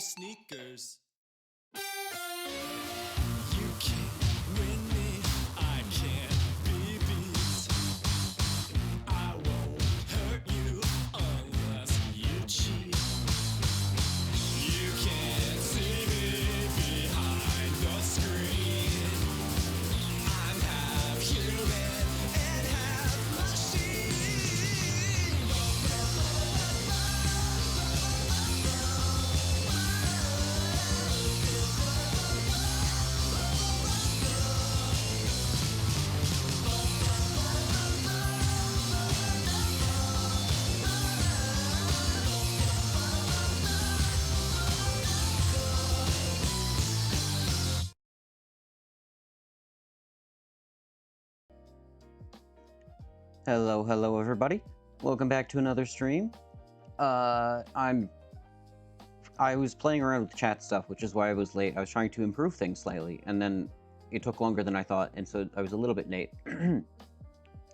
sneakers. You can't win me, I can't be beat. I won't hurt you unless you cheat. You can't see me behind the screen. I'm half human and half machine. Hello everybody. Welcome back to another stream. I was playing around with chat stuff, which is why I was late. I was trying to improve things slightly, and then it took longer than I thought, and so I was a little bit late.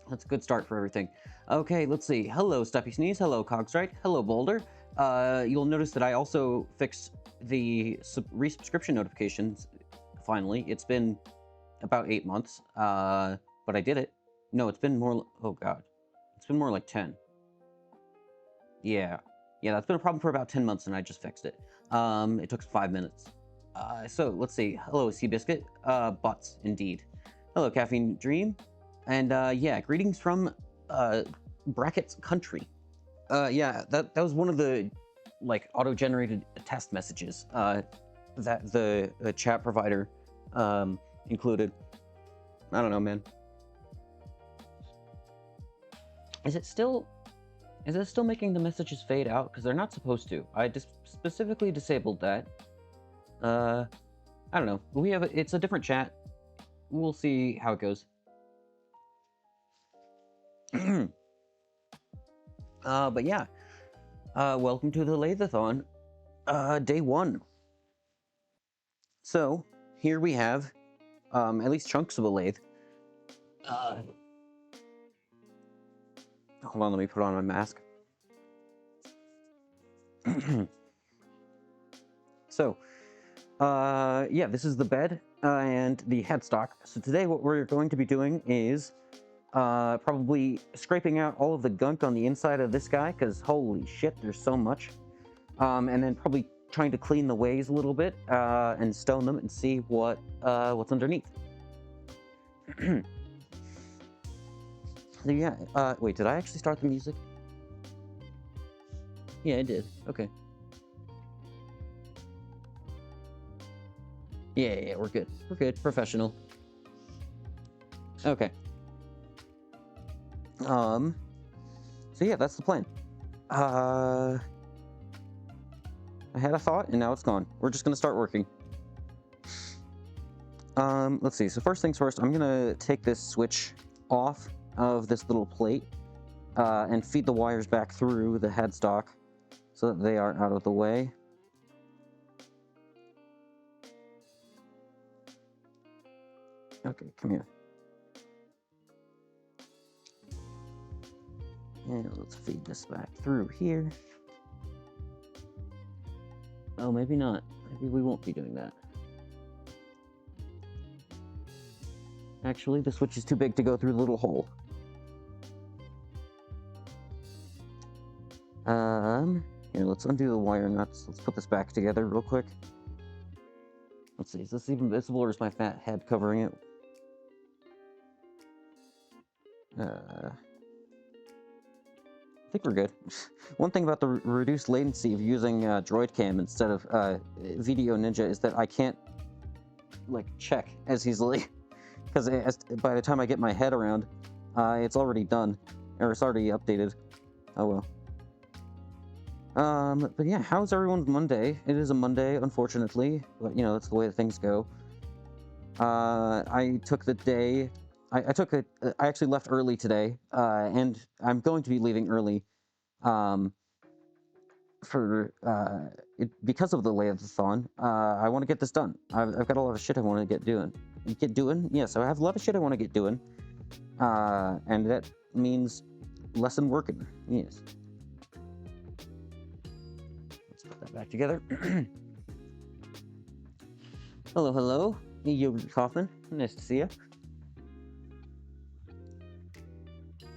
That's a good start for everything. Okay, let's see. Hello, Stuffy Sneeze. Hello, Cogstrike. Hello, Boulder. You'll notice that I also fixed the resubscription notifications, finally. It's been about 8 months, but I did it. No, it's been more... Oh, God. It's been more like 10. Yeah, that's been a problem for about 10 months, and I just fixed it. It took 5 minutes. So, let's see. Hello, Seabiscuit. Butts, indeed. Hello, Caffeine Dream. And, yeah, greetings from, Brackets Country. Yeah, that was one of the, like, auto-generated test messages, that the chat provider, included. I don't know, man. Is it still making the messages fade out? Because they're not supposed to. I specifically disabled that. I don't know. It's a different chat. We'll see how it goes. But yeah. Welcome to the Lathe-a-thon, day 1. So, here we have, at least chunks of a lathe. Hold on, let me put on my mask. So, yeah, this is the bed and the headstock. So today what we're going to be doing is probably scraping out all of the gunk on the inside of this guy, because holy shit, there's so much. And then probably trying to clean the ways a little bit and stone them and see what's underneath. So yeah, wait, did I actually start the music? Yeah, I did. Okay. Yeah, we're good. We're good. Professional. Okay. So yeah, that's the plan. I had a thought, and now it's gone. We're just gonna start working. Let's see. So first things first, I'm gonna take this switch off of this little plate and feed the wires back through the headstock so that they are out of the way. Okay, come here. And let's feed this back through here. Oh, maybe not. Maybe we won't be doing that. Actually, the switch is too big to go through the little hole. Here, let's undo the wire nuts. Let's put this back together real quick. Let's see, is this even visible, or is my fat head covering it? I think we're good. One thing about the reduced latency of using Droid Cam instead of Video Ninja is that I can't, like, check as easily. Because by the time I get my head around, it's already done. Or it's already updated. Oh well. But yeah, how's everyone's Monday? It is a Monday, unfortunately, but you know, that's the way that things go. I took the day, I actually left early today, and I'm going to be leaving early, because of the Lathe-a-thon. I want to get this done. I've got a lot of shit I want to get doing. Yes, I have a lot of shit I want to get doing, and that means less than working, yes. Let's put that back together. Hello, hello. Yogi Kaufman. Nice to see you.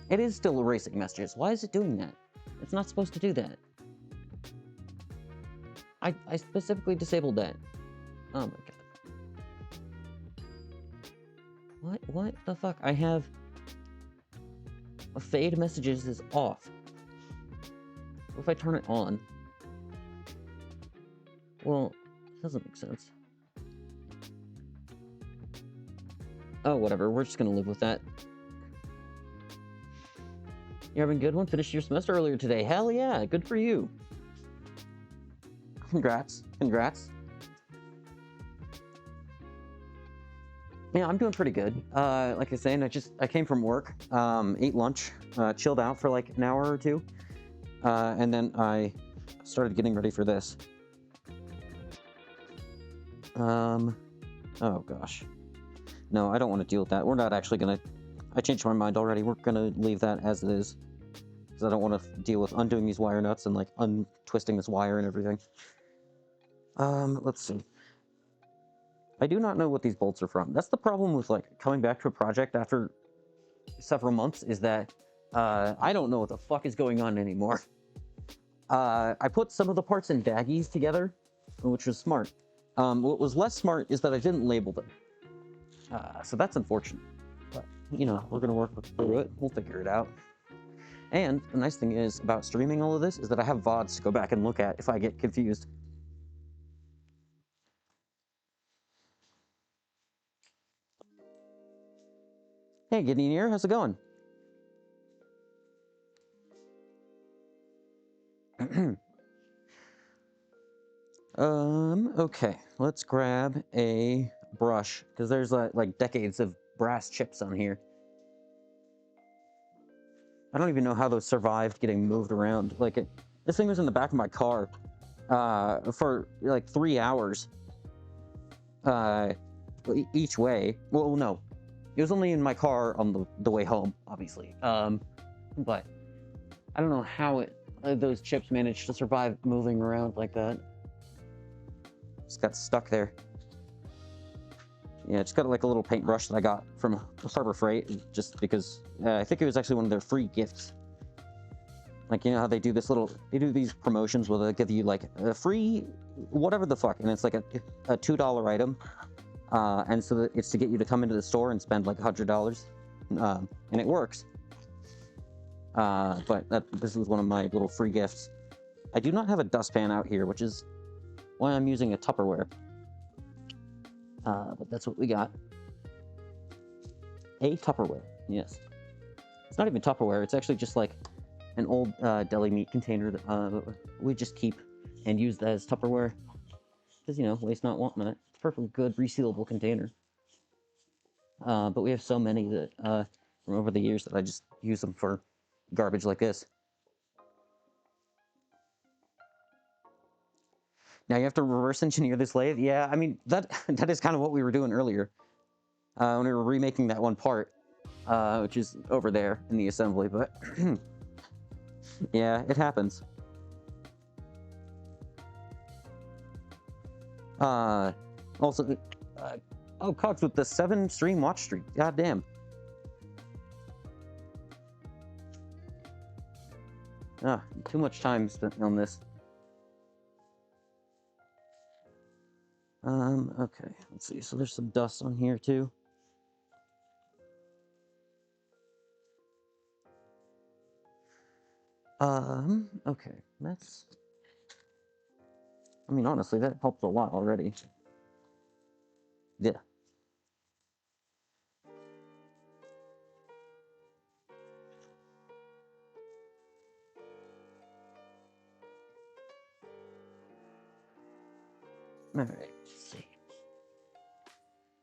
It is still erasing messages. Why is it doing that? It's not supposed to do that. I specifically disabled that. Oh my god. What the fuck? I have... Fade messages is off. What if I turn it on? Well, it doesn't make sense. Oh, whatever. We're just gonna live with that. You having a good one? Finished your semester earlier today. Hell yeah, good for you. Congrats. Congrats. Yeah, I'm doing pretty good. Like I was saying, I came from work, ate lunch, chilled out for like an hour or two, and then I started getting ready for this. Oh gosh. No, I don't want to deal with that. We're not actually gonna... I changed my mind already. We're gonna leave that as it is. Because I don't want to deal with undoing these wire nuts and like untwisting this wire and everything. Let's see. I do not know what these bolts are from. That's the problem with like coming back to a project after several months, is that I don't know what the fuck is going on anymore. I put some of the parts in baggies together, which was smart. What was less smart is that I didn't label them. So that's unfortunate. But, you know, we're gonna work through it. We'll figure it out. And the nice thing is about streaming all of this is that I have VODs to go back and look at if I get confused. Hey, Gideon here, how's it going? Okay, let's grab a brush, because there's like decades of brass chips on here. I don't even know how those survived getting moved around. Like, this thing was in the back of my car for like 3 hours each way. Well, no, it was only in my car on the way home, obviously. But I don't know how those chips managed to survive moving around like that. Just got stuck there. Yeah, just got like a little paintbrush that I got from Harbor Freight, just because I think it was actually one of their free gifts. Like, you know how they do they do these promotions where they give you like a free whatever the fuck, and it's like a $2 item, and so it's to get you to come into the store and spend like $100, and it works. But this was one of my little free gifts. I do not have a dustpan out here, which is why I'm using a Tupperware. But that's what we got. A Tupperware, yes. It's not even Tupperware, it's actually just like an old deli meat container that we just keep and use as Tupperware. Because, you know, waste not, want not. It's a perfectly good resealable container. But we have so many that from over the years that I just use them for garbage like this. Now you have to reverse engineer this lathe? Yeah, I mean, that is kind of what we were doing earlier. When we were remaking that one part, which is over there in the assembly, but... yeah, it happens. Also, oh, Cox with the 7-stream watch streak. God damn. Ah, too much time spent on this. Okay, let's see. So there's some dust on here too. Okay, that's... I mean, honestly, that helped a lot already. Yeah. Alright, let's see.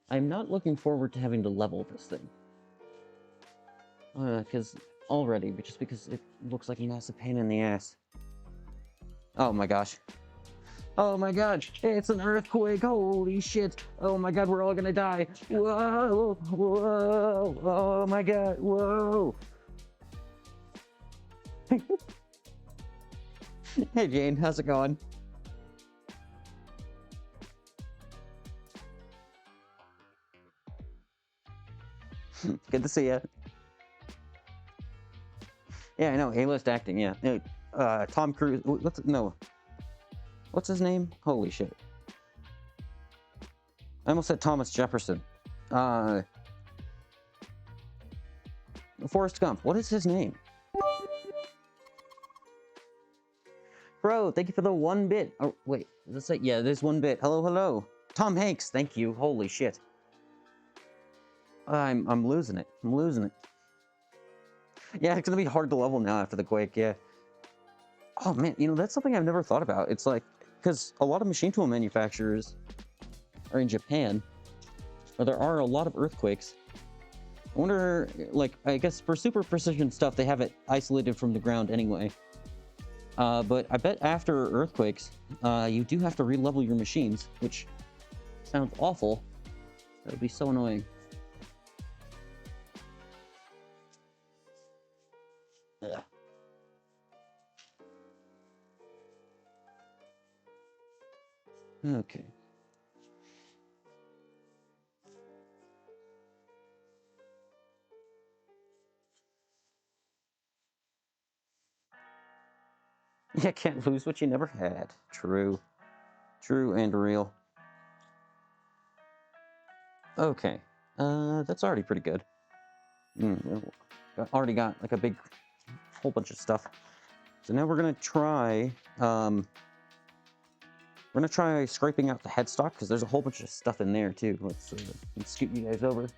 I'm not looking forward to having to level this thing. Just because it looks like a massive pain in the ass. Oh my gosh. Oh my god, it's an earthquake, holy shit. Oh my god, we're all gonna die. Whoa, whoa, oh my god, whoa. Hey Jane, how's it going? Good to see ya. Yeah, I know. A-list acting. Yeah. Tom Cruise. What's his name? Holy shit. I almost said Thomas Jefferson. Forrest Gump. What is his name? Bro, thank you for the 1 bit. Oh, wait. Does it say? Yeah, there's 1 bit. Hello, hello. Tom Hanks. Thank you. Holy shit. I'm losing it. I'm losing it. Yeah, it's gonna be hard to level now after the quake. Yeah. Oh man, that's something I've never thought about. It's like, because a lot of machine tool manufacturers are in Japan, where there are a lot of earthquakes. I wonder, like, I guess for super precision stuff, they have it isolated from the ground anyway. But I bet after earthquakes, you do have to re-level your machines, which sounds awful. That would be so annoying. Ugh. Okay. Yeah, can't lose what you never had. True. True and real. Okay. That's already pretty good. Already got like a big whole bunch of stuff. So now we're gonna try scraping out the headstock, because there's a whole bunch of stuff in there too. Let's scoot you guys over.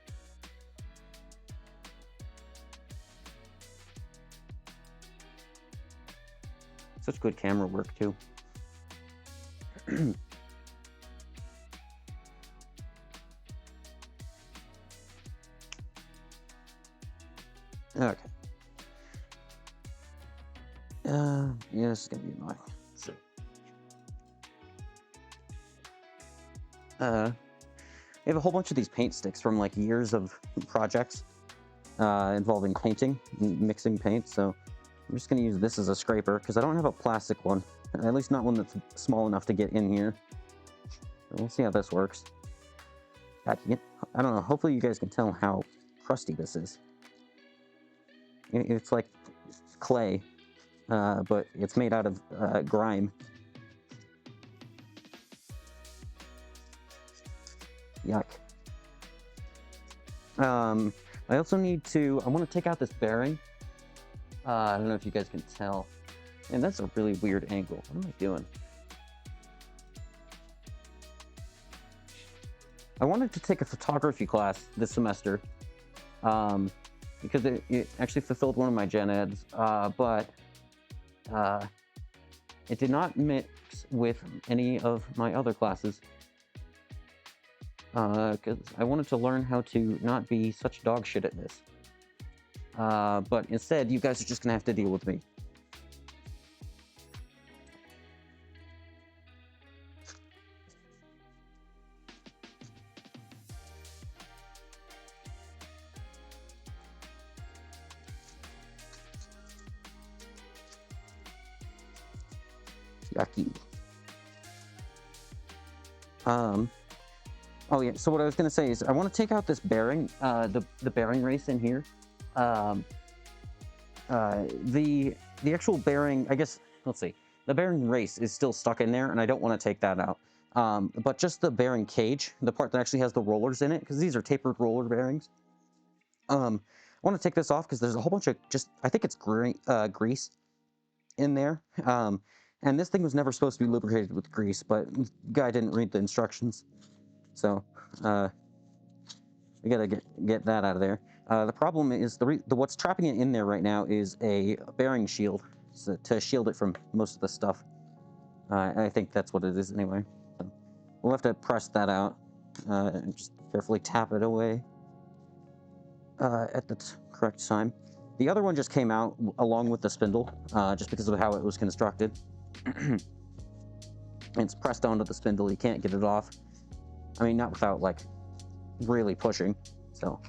Such good camera work too. Okay. Yeah, this is gonna be annoying. So, we have a whole bunch of these paint sticks from like years of projects involving painting, mixing paint. So I'm just gonna use this as a scraper because I don't have a plastic one, at least not one that's small enough to get in here. So we'll see how this works. I don't know. Hopefully you guys can tell how crusty this is. It's like clay, but it's made out of grime. Yuck. I also need to, I want to take out this bearing. I don't know if you guys can tell. And that's a really weird angle. What am I doing? I wanted to take a photography class this semester, because it actually fulfilled one of my gen eds, but it did not mix with any of my other classes, because I wanted to learn how to not be such dog shit at this. But instead, you guys are just gonna have to deal with me. Yucky. Oh yeah, so what I was gonna say is I want to take out this bearing, the bearing race in here. The actual bearing, I guess, let's see, the bearing race is still stuck in there, and I don't want to take that out. But just the bearing cage, the part that actually has the rollers in it, because these are tapered roller bearings. I want to take this off because there's a whole bunch of I think it's grease in there. And this thing was never supposed to be lubricated with grease, but the guy didn't read the instructions. So, we gotta get that out of there. The problem is what's trapping it in there right now is a bearing shield, so to shield it from most of the stuff. I think that's what it is anyway. So we'll have to press that out and just carefully tap it away at the correct time. The other one just came out along with the spindle, just because of how it was constructed. It's pressed onto the spindle. You can't get it off. I mean, not without like really pushing. So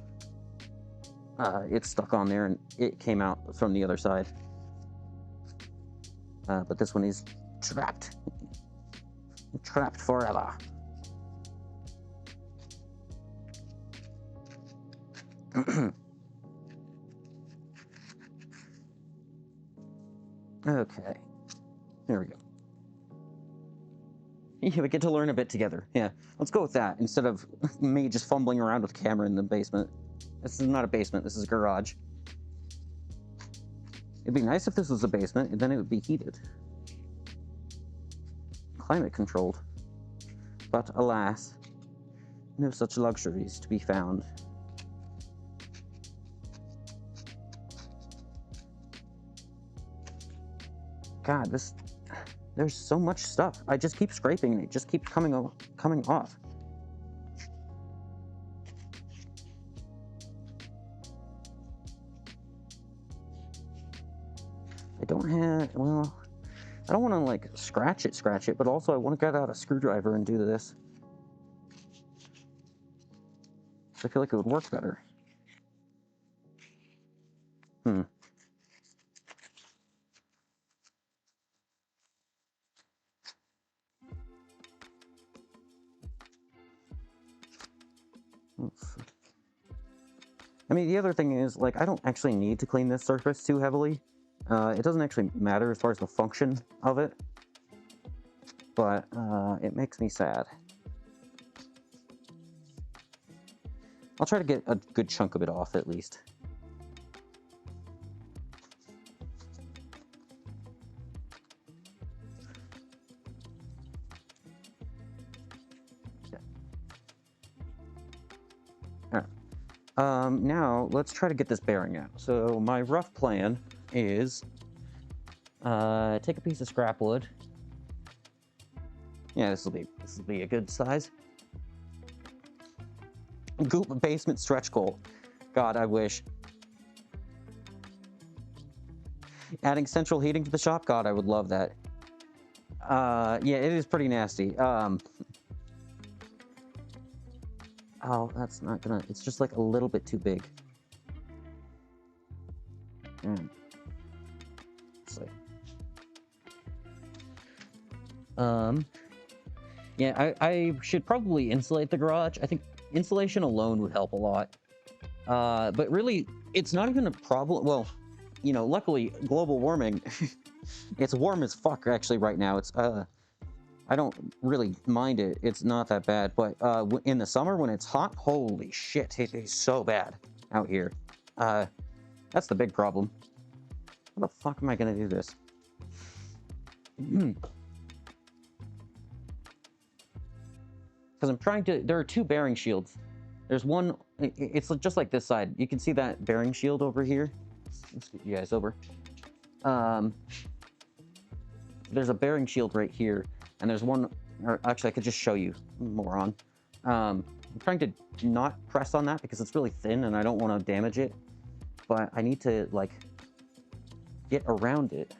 it's stuck on there, and it came out from the other side. But this one is trapped forever. Okay. There we go. Yeah, we get to learn a bit together. Yeah, let's go with that instead of me just fumbling around with the camera in the basement. This is not a basement, this is a garage. It'd be nice if this was a basement, and then it would be heated. Climate controlled. But alas, no such luxuries to be found. God, there's so much stuff. I just keep scraping and it just keeps coming off. I don't have, well, I don't want to like scratch it, but also I want to get out a screwdriver and do this. So I feel like it would work better. I mean, the other thing is, like, I don't actually need to clean this surface too heavily. It doesn't actually matter as far as the function of it, but it makes me sad. I'll try to get a good chunk of it off at least. Now let's try to get this bearing out. So my rough plan is take a piece of scrap wood. Yeah, this will be a good size. Goop basement stretch goal. God, I wish. Adding central heating to the shop. God, I would love that. Yeah, it is pretty nasty. Oh, that's not gonna... It's just like a little bit too big. Let's see. Yeah, I should probably insulate the garage. I think insulation alone would help a lot. But really, it's not even a problem. Well, you know, luckily, global warming, it's warm as fuck actually right now. It's, I don't really mind it. It's not that bad. But in the summer when it's hot, holy shit, it is so bad out here. That's the big problem. How the fuck am I gonna do this? Because I'm trying to... There are two bearing shields. There's one... It's just like this side. You can see that bearing shield over here. Let's get you guys over. There's a bearing shield right here. And there's one... Or actually, I could just show you, moron. I'm trying to not press on that because it's really thin and I don't want to damage it. But I need to, like, get around it.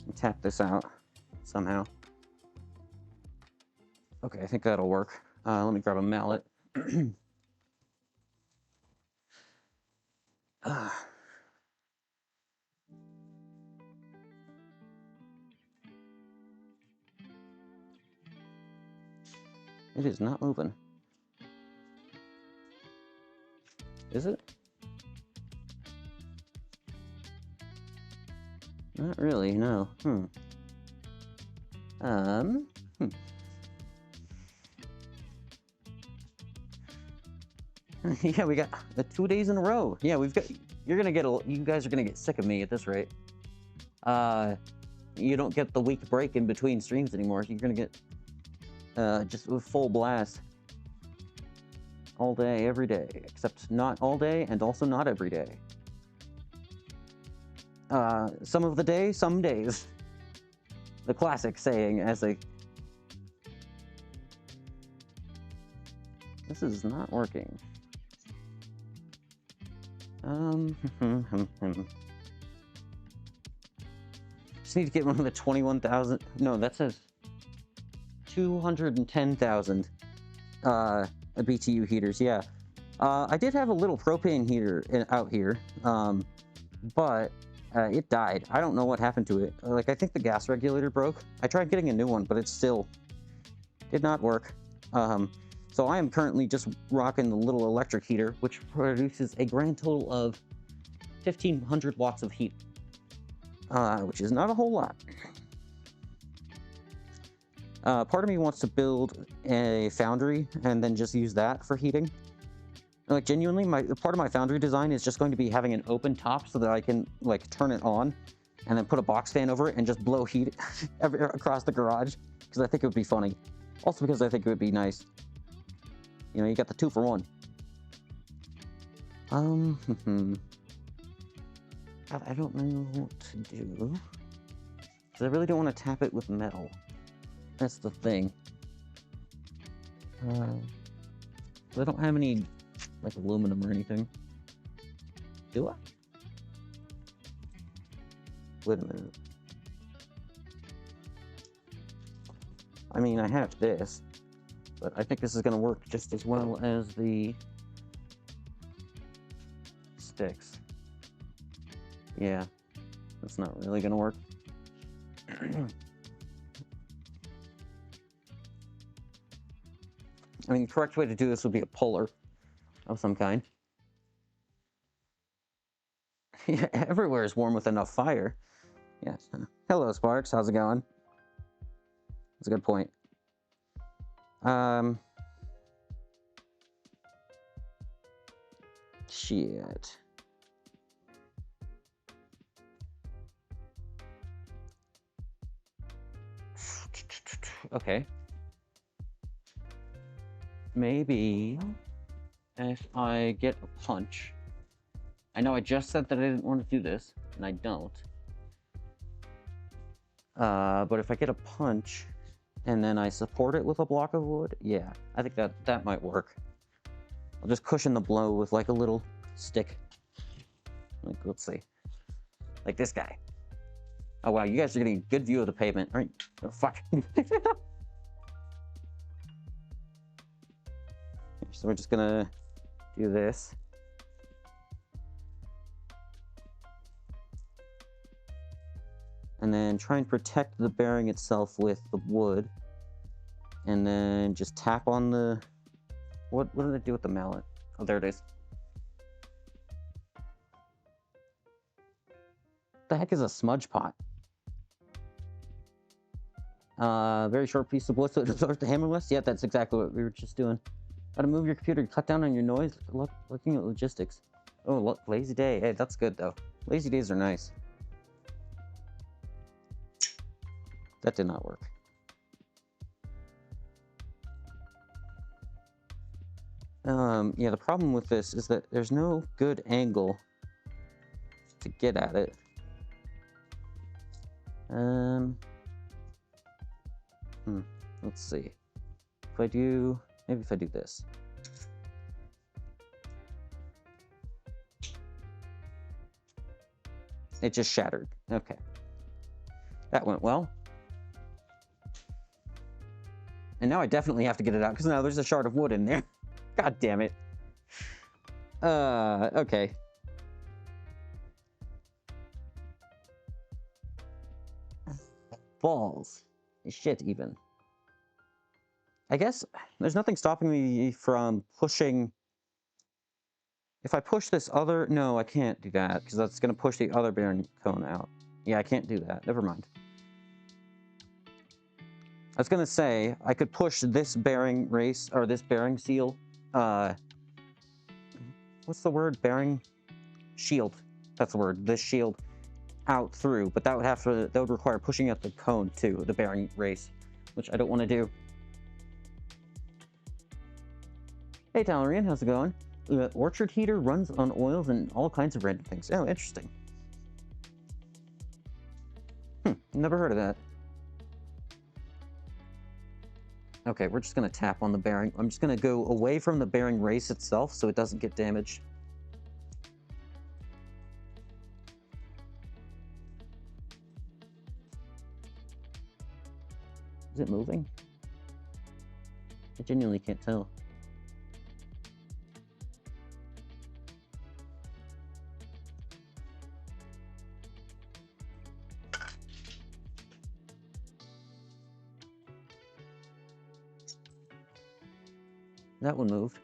And tap this out somehow. Okay, I think that'll work. Let me grab a mallet. It is not moving. Is it? Not really, no. Yeah, we got the 2 days in a row. Yeah, we've got... You're gonna get you guys are gonna get sick of me at this rate. You don't get the week break in between streams anymore. You're gonna get just a full blast. All day, every day. Except not all day, and also not every day. Some of the day, some days. The classic saying as a... This is not working. Just need to get one of the 21,000... No, that says 210,000 BTU heaters, yeah. I did have a little propane heater out here, but it died. I don't know what happened to it. Like, I think the gas regulator broke. I tried getting a new one, but it still did not work. So I am currently just rocking the little electric heater, which produces a grand total of 1,500 watts of heat. which is not a whole lot. Part of me wants to build a foundry and then just use that for heating. Like, genuinely, part of my foundry design is just going to be having an open top so that I can, like, turn it on and then put a box fan over it and just blow heat across the garage, because I think it would be funny. Also because I think it would be nice. You know, you got the 2 for 1. I don't know what to do. Because I really don't want to tap it with metal. That's the thing. I don't have any, like, aluminum or anything. Do I? Wait a minute. I mean, I have this, but I think this is going to work just as well as the sticks. Yeah, that's not really going to work. I mean, the correct way to do this would be a puller of some kind. Yeah, everywhere is warm with enough fire. Yes. Hello, Sparks. How's it going? That's a good point. Shit. Okay. Maybe if I get a punch. I know I just said that I didn't want to do this, and I don't. But if I get a punch and then I support it with a block of wood, yeah, I think that might work. I'll just cushion the blow with like a little stick. Like, let's see. Like this guy. Oh wow, you guys are getting a good view of the pavement. All right. Oh, fuck. So we're just gonna do this. And then try and protect the bearing itself with the wood. And then just tap on the... What did I do with the mallet? Oh, there it is. What the heck is a smudge pot? Very short piece of wood so it absorbs the hammer list? Yeah, that's exactly what we were just doing. How to move your computer to cut down on your noise? Looking at logistics. Oh, look, lazy day. Hey, that's good, though. Lazy days are nice. That did not work. Yeah, the problem with this is that there's no good angle to get at it. Let's see. Maybe if I do this. It just shattered. Okay. That went well. And now I definitely have to get it out, because now there's a shard of wood in there. God damn it. Okay. Balls. Shit, even. I guess there's nothing stopping me from pushing... If I push this other... No, I can't do that, because that's going to push the other bearing cone out. Yeah, I can't do that. Never mind. I was going to say, I could push this bearing race, or this bearing seal... what's the word? Bearing? Shield. That's the word. This shield out through, but that would require pushing up the cone too, the bearing race, which I don't want to do. Hey Talarian, how's it going? Orchard heater runs on oils and all kinds of random things. Oh, interesting. Never heard of that. Okay, we're just gonna tap on the bearing. I'm just gonna go away from the bearing race itself so it doesn't get damaged. Is it moving? I genuinely can't tell. That one moved.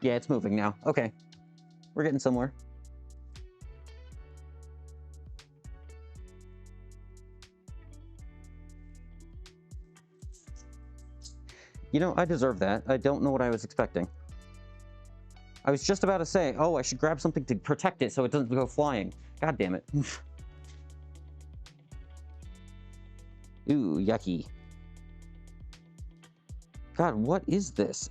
Yeah, it's moving now. Okay. We're getting somewhere. You know, I deserve that. I don't know what I was expecting. I was just about to say, oh, I should grab something to protect it so it doesn't go flying. God damn it. Ooh, yucky. God, what is this?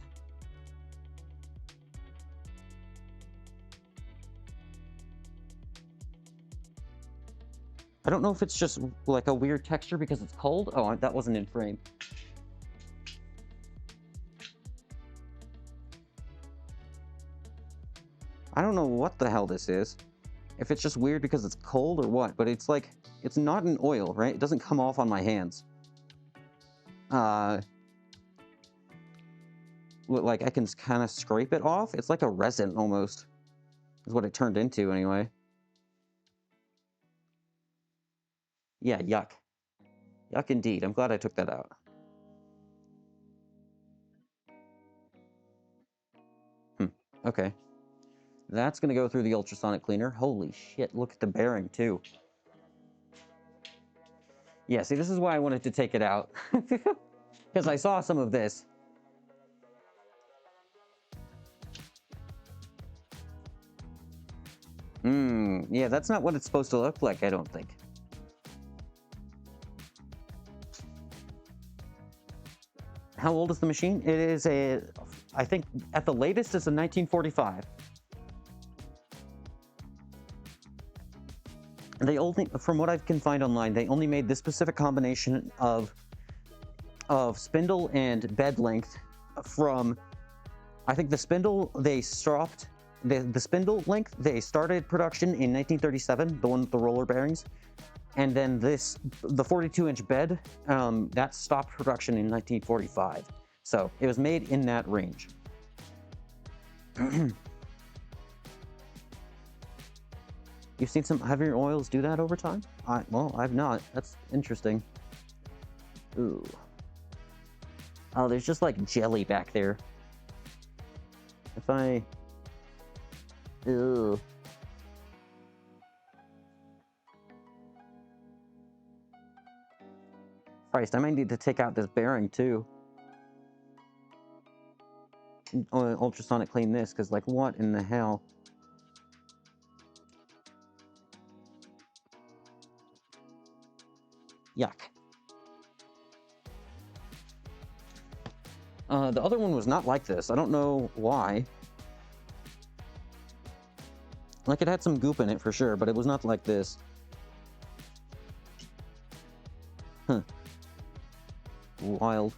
I don't know if it's just like a weird texture because it's cold. Oh, that wasn't in frame. I don't know what the hell this is. If it's just weird because it's cold or what, but it's like, it's not an oil, right? It doesn't come off on my hands. Like I can kind of scrape it off. It's like a resin almost, is what it turned into anyway. Yeah, yuck. Yuck indeed. I'm glad I took that out. Okay. That's gonna go through the ultrasonic cleaner. Holy shit, look at the bearing too. Yeah, see, this is why I wanted to take it out. Because I saw some of this. Yeah, that's not what it's supposed to look like, I don't think. How old is the machine? It is I think at the latest it's a 1945. They only, from what I can find online, they only made this specific combination of spindle and bed length from, I think the spindle they stopped, the spindle length they started production in 1937, the one with the roller bearings, and then the 42-inch bed, that stopped production in 1945. So it was made in that range. You've seen some heavier oils do that over time? Well, I've not. That's interesting. Ooh. Oh, there's just like jelly back there. If I... Ew. Christ, I might need to take out this bearing too. Ultrasonic clean this, because like what in the hell? Yuck. The other one was not like this. I don't know why. Like, it had some goop in it for sure, but it was not like this. Huh. Wild.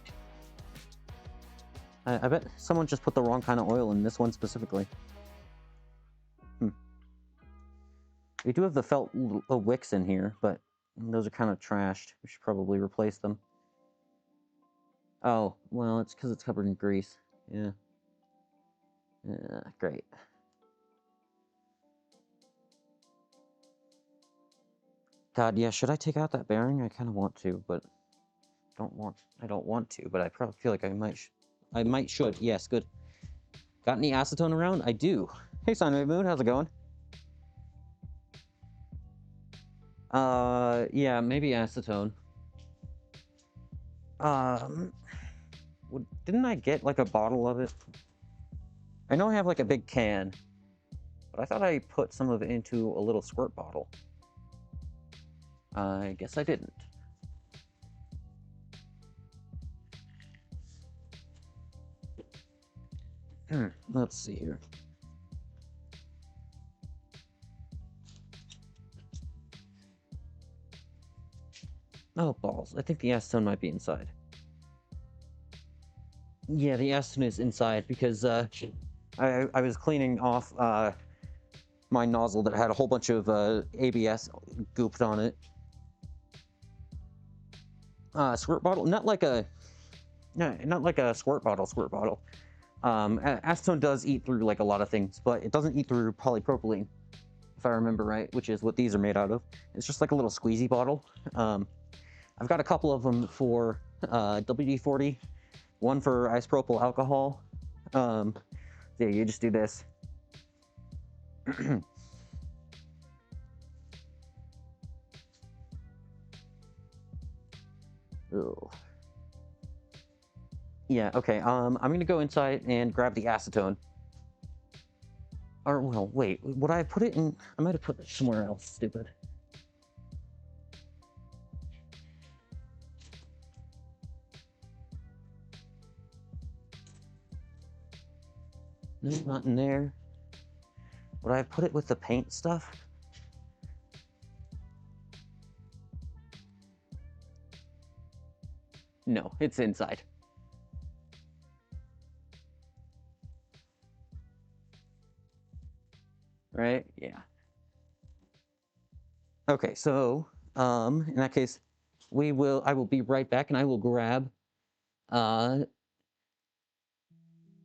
I bet someone just put the wrong kind of oil in this one specifically. We do have the felt wicks in here, but those are kind of trashed. We should probably replace them. Oh, well, it's because it's covered in grease. Yeah. Great. God, yeah, should I take out that bearing? I kind of want to, but I don't want to, but I probably feel like I might should. Yes, good. Got any acetone around? I do. Hey, Sunway Moon, how's it going? Yeah, maybe acetone. Didn't I get like a bottle of it? I know I have like a big can, but I thought I put some of it into a little squirt bottle. I guess I didn't. Let's see here. Oh, balls. I think the acetone might be inside. Yeah, the acetone is inside because I was cleaning off my nozzle that had a whole bunch of ABS gooped on it. Squirt bottle, not like a squirt bottle. Acetone does eat through like a lot of things, but it doesn't eat through polypropylene, if I remember right, which is what these are made out of. It's just like a little squeezy bottle. I've got a couple of them for WD-40, one for isopropyl alcohol, Yeah, you just do this. Ugh. Yeah, okay. I'm gonna go inside and grab the acetone. Or, well, wait. Would I put it in? I might have put it somewhere else. Stupid. This is not in there. Would I put it with the paint stuff? No, it's inside. Right? Yeah. Okay, so in that case, I will be right back and I will grab uh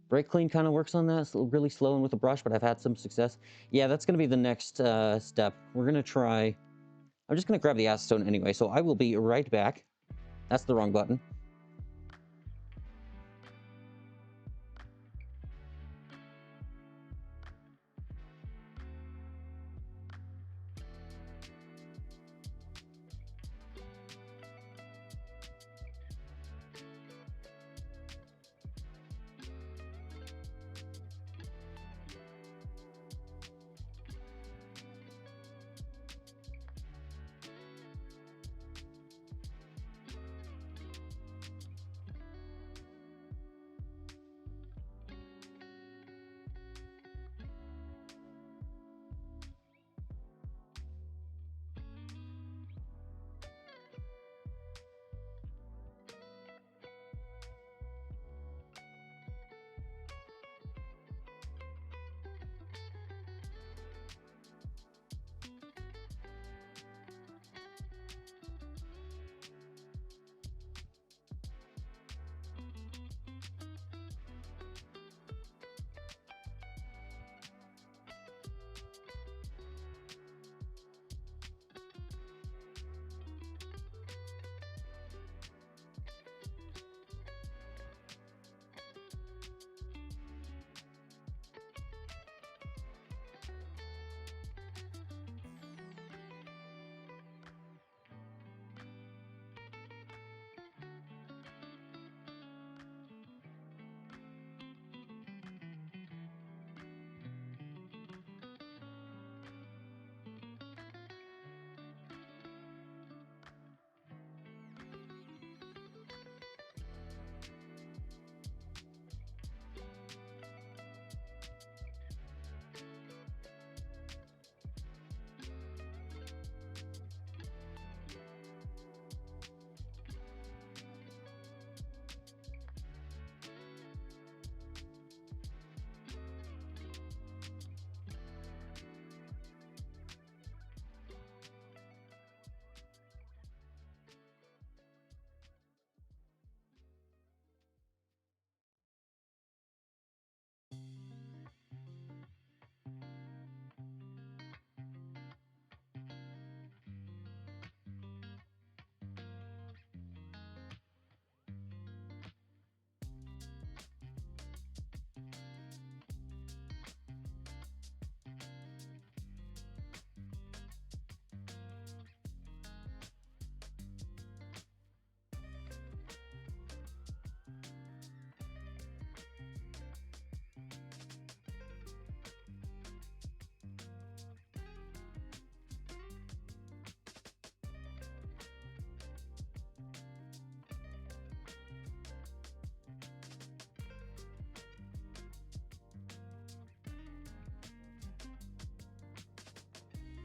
brake clean kind of works on that. It's really slow and with a brush, but I've had some success. Yeah, that's gonna be the next step. We're gonna try. I'm just gonna grab the acetone anyway, so I will be right back. That's the wrong button.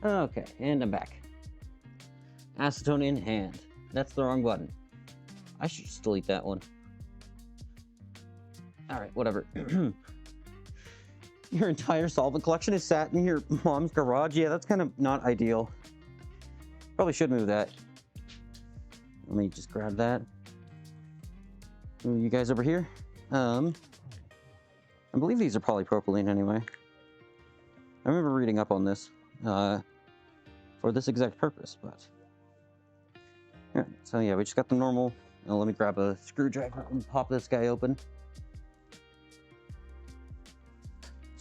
Okay, and I'm back. Acetone in hand. That's the wrong button. I should just delete that one. Alright, whatever. Your entire solvent collection is sat in your mom's garage? Yeah, that's kind of not ideal. Probably should move that. Let me just grab that. Move you guys over here. I believe these are polypropylene anyway. I remember reading up on this for this exact purpose, but yeah. So yeah, we just got the normal. Let me grab a screwdriver and pop this guy open.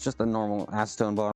just a normal acetone bottle.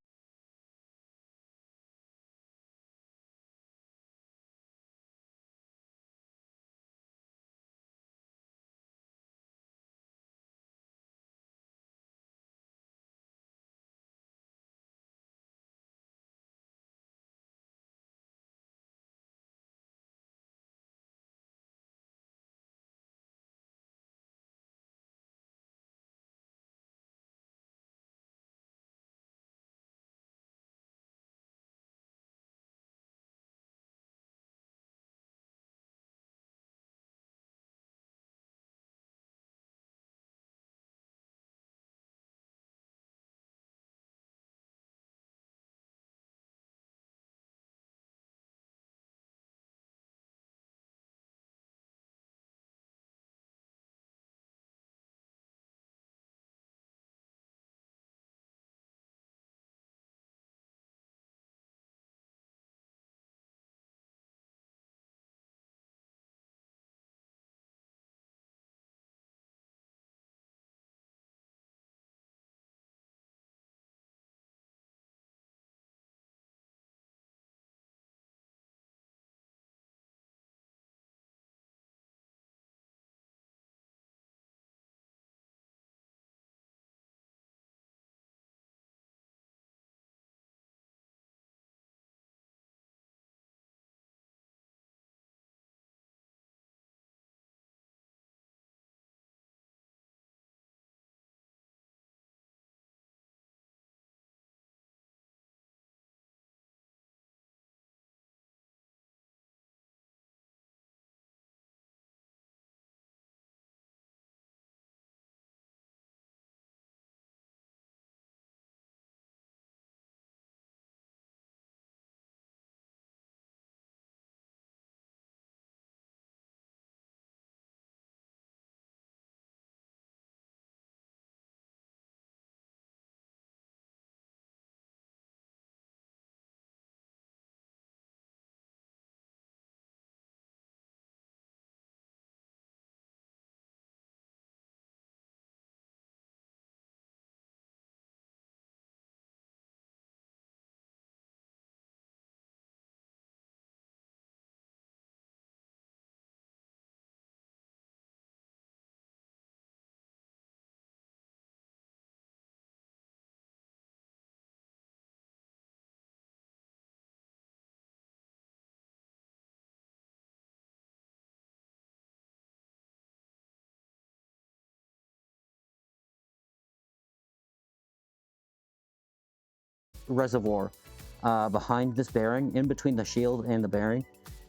Reservoir behind this bearing, in between the shield and the bearing.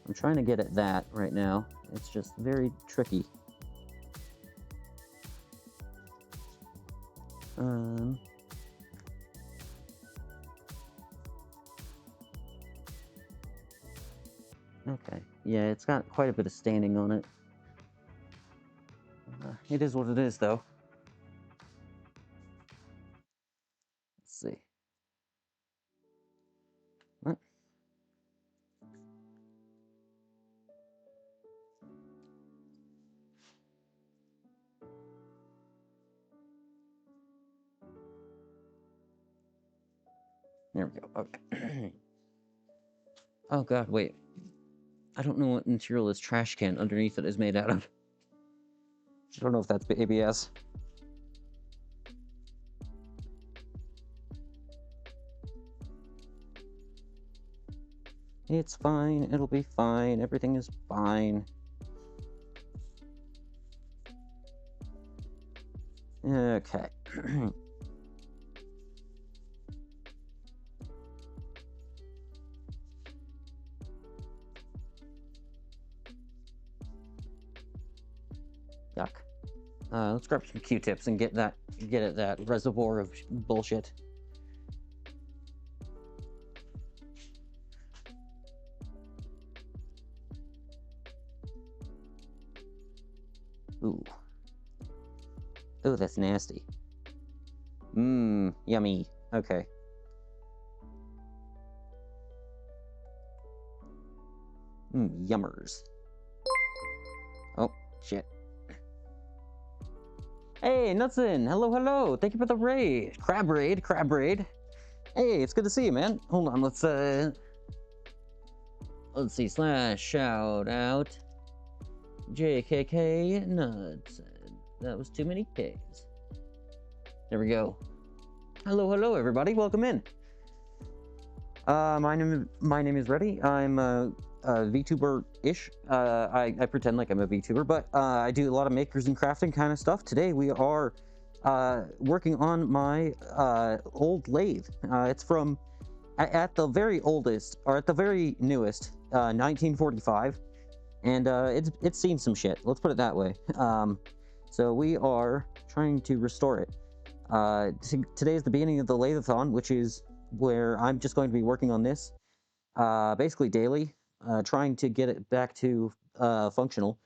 I'm trying to get at that right now. It's just very tricky. Okay, yeah, it's got quite a bit of staining on it. It is what it is, though. Let's see. What? There we go. Okay. Oh god, wait. I don't know what material this trash can underneath it is made out of. I don't know if that's ABS. It's fine. It'll be fine. Everything is fine. Okay. Yuck. Let's grab some Q-tips and get at that reservoir of bullshit. Ooh. Ooh, that's nasty. Mmm, yummy. Okay. Mmm, yummers. Oh, shit. Hey, Nutson! Hello, hello! Thank you for the raid! Crab raid, crab raid! Hey, it's good to see you, man. Hold on, let's see, slash shout out JKK Nuts. That was too many Ks. There we go. Hello, hello, everybody. Welcome in. My name is Reddy. I'm a VTuber-ish. I pretend like I'm a VTuber, but I do a lot of makers and crafting kind of stuff. Today we are working on my old lathe. It's from at the very oldest, or at the very newest, 1945, and it's seen some shit. Let's put it that way. So we are trying to restore it. Today is the beginning of the Lathe-a-thon, which is where I'm just going to be working on this basically daily, trying to get it back to functional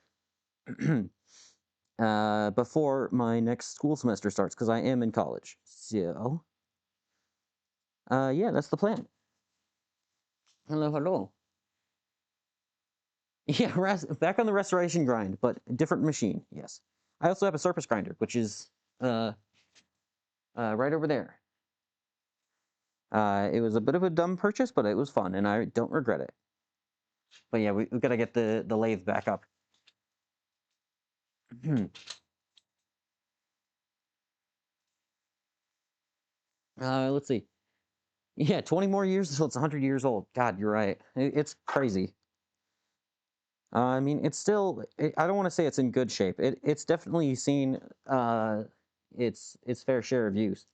before my next school semester starts, because I am in college. So, yeah, that's the plan. Hello, hello. Yeah, back on the restoration grind, but a different machine, yes. I also have a surface grinder, which is right over there. It was a bit of a dumb purchase, but it was fun, and I don't regret it. But yeah, we've got to get the lathe back up. Let's see. Yeah, 20 more years until it's 100 years old. God, you're right. It's crazy. I mean, it's still. I don't want to say it's in good shape. It's definitely seen its fair share of use.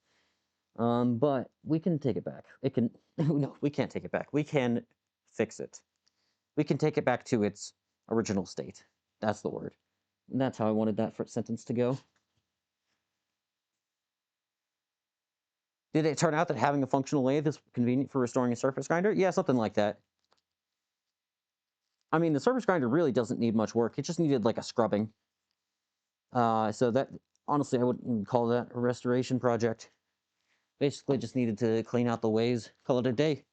But we can take it back. It can. No, we can't take it back. We can fix it. We can take it back to its original state. That's the word. And that's how I wanted that sentence to go. Did it turn out that having a functional lathe is convenient for restoring a surface grinder? Yeah, something like that. I mean, the surface grinder really doesn't need much work. It just needed like a scrubbing. So that, honestly, I wouldn't even call that a restoration project. Basically, just needed to clean out the ways, call it a day.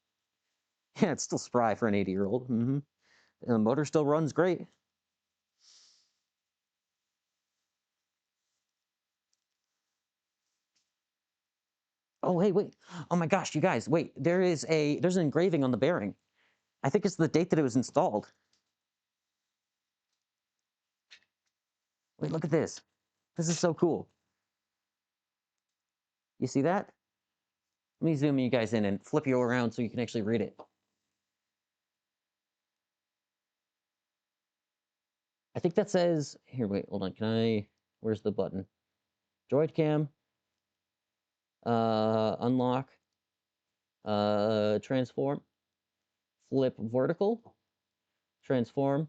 Yeah, it's still spry for an 80-year-old. Mm-hmm. And the motor still runs great. Oh, hey, wait. Oh my gosh, you guys, wait. There's an engraving on the bearing. I think it's the date that it was installed. Wait, look at this. This is so cool. You see that? Let me zoom you guys in and flip you around so you can actually read it. I think that says, here, wait, hold on. Where's the button? Droid cam, unlock, transform, flip vertical, transform,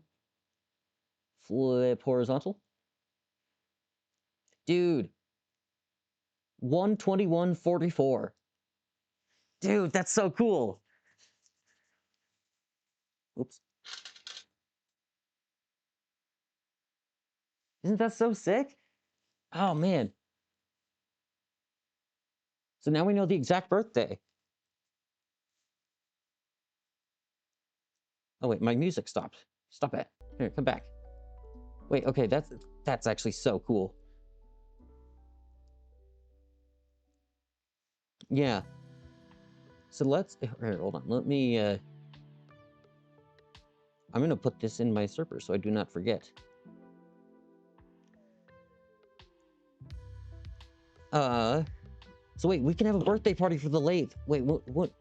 flip horizontal. Dude, 12144. Dude, that's so cool. Oops. Isn't that so sick? Oh, man. So now we know the exact birthday. Oh, wait, my music stopped. Stop it. Here, come back. Wait, okay, that's actually so cool. Yeah. So here, hold on. Let me, I'm gonna put this in my server so I do not forget. So wait, we can have a birthday party for the lathe. Wait, what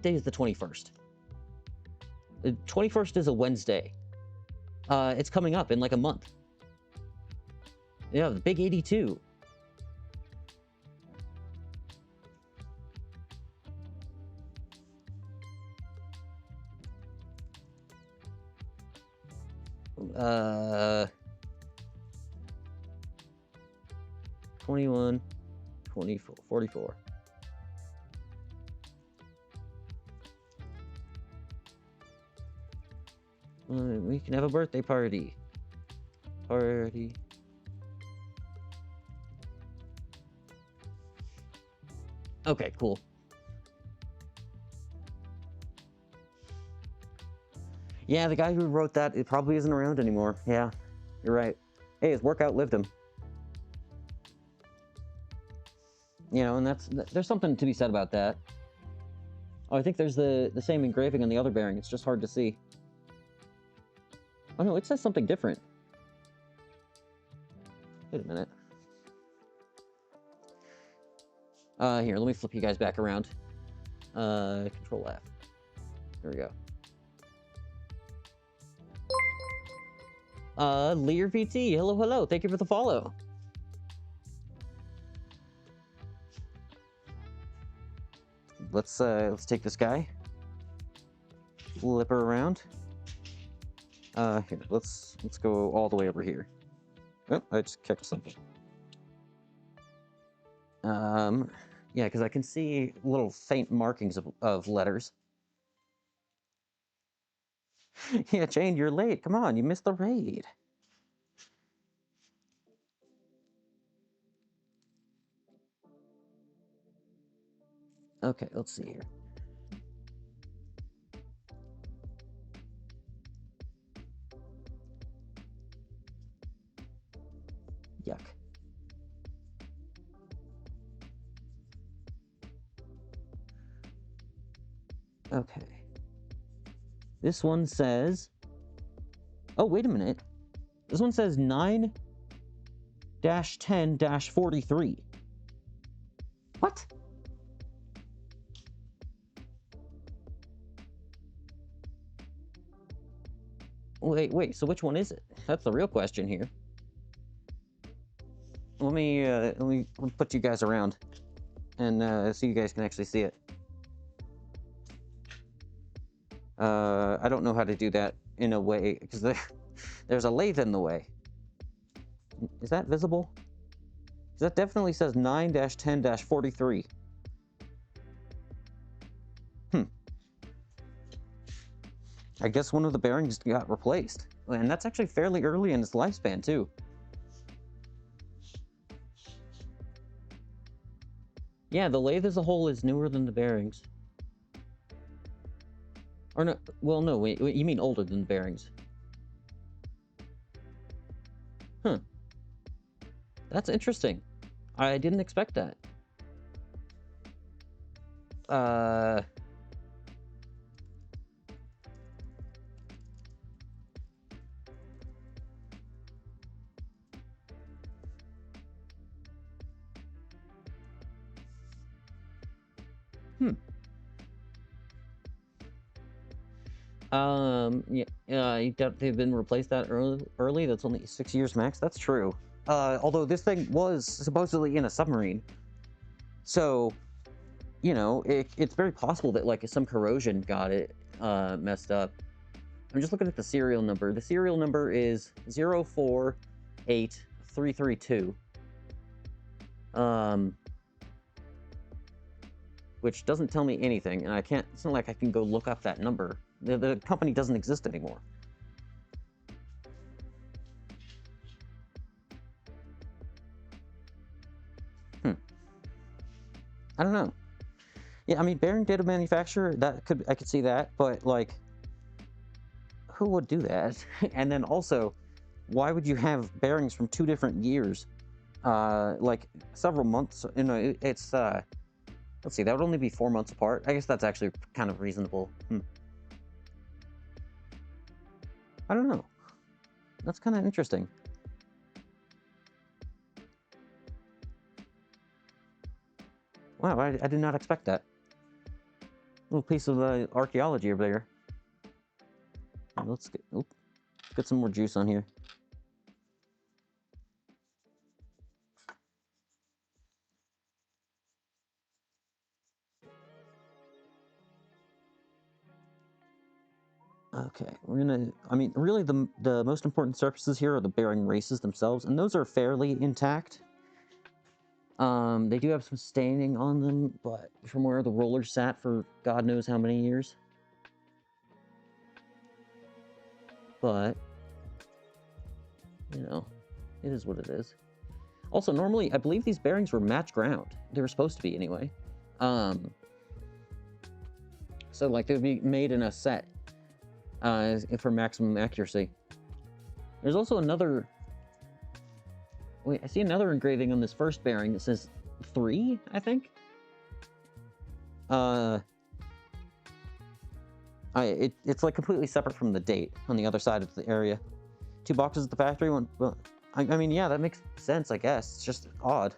day is the 21st? The 21st is a Wednesday. It's coming up in like a month. Yeah, the big 82. Uh, 21, 24, 44. We can have a birthday party. Okay, cool. Yeah, the guy who wrote that, it probably isn't around anymore. Yeah, you're right. Hey, his work outlived him. You know, and there's something to be said about that. Oh, I think there's the same engraving on the other bearing. It's just hard to see. Oh no, it says something different. Wait a minute. Here, let me flip you guys back around. Control F. There we go. Lear VT, hello, hello. Thank you for the follow. Let's take this guy. Flip her around. Here, let's go all the way over here. Oh, I just kicked something. Yeah, because I can see little faint markings of letters. Yeah, Jane, you're late. Come on, you missed the raid. Okay, let's see here. Yuck. Okay. This one says... Oh, wait a minute. This one says 9-10-43. What? Wait, so which one is it? That's the real question here. Let me put you guys around and so you guys can actually see it. I don't know how to do that in a way because there's a lathe in the way. Is that visible? That definitely says 9-10-43. I guess one of the bearings got replaced. And that's actually fairly early in its lifespan, too. Yeah, the lathe as a whole is newer than the bearings. Or no, well, no, wait, you mean older than the bearings. Huh. That's interesting. I didn't expect that. Yeah, you doubt they've been replaced that early? That's only 6 years max? That's true. Although this thing was supposedly in a submarine. So, you know, it's very possible that, like, some corrosion got it messed up. I'm just looking at the serial number. The serial number is 048332. Which doesn't tell me anything, and I can't, it's not like I can go look up that number. The company doesn't exist anymore. I don't know. Yeah, I mean, bearing data manufacturer, I could see that, but, like, who would do that? And then also, why would you have bearings from 2 different years? Like, several months, you know, it's, let's see, that would only be 4 months apart. I guess that's actually kind of reasonable. I don't know. That's kind of interesting. Wow, I did not expect that. Little piece of archaeology over there. Let's get some more juice on here. Okay, we're gonna, I mean, really the most important surfaces here are the bearing races themselves, and those are fairly intact. They do have some staining on them, but from where the rollers sat for God knows how many years. But, you know, it is what it is. Also, normally, I believe these bearings were match ground. They were supposed to be, anyway. So, like, they would be made in a set for maximum accuracy. There's also another... Wait, I see another engraving on this first bearing that says 3, I think. It's like completely separate from the date on the other side of the area. 2 boxes at the factory, one. Well, I mean, yeah, that makes sense, I guess. It's just odd.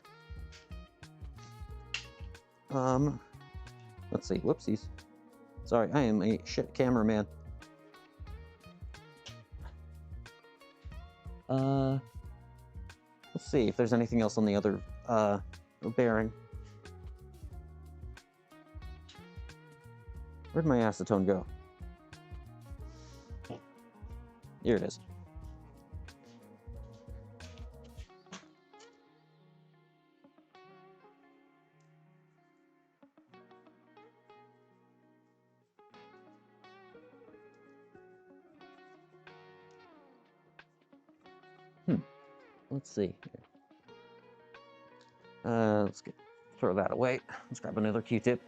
Let's see. Whoopsies. Sorry, I am a shit cameraman. Let's see if there's anything else on the other, bearing. Where'd my acetone go? Here it is. Let's see. Throw that away. Let's grab another Q-tip.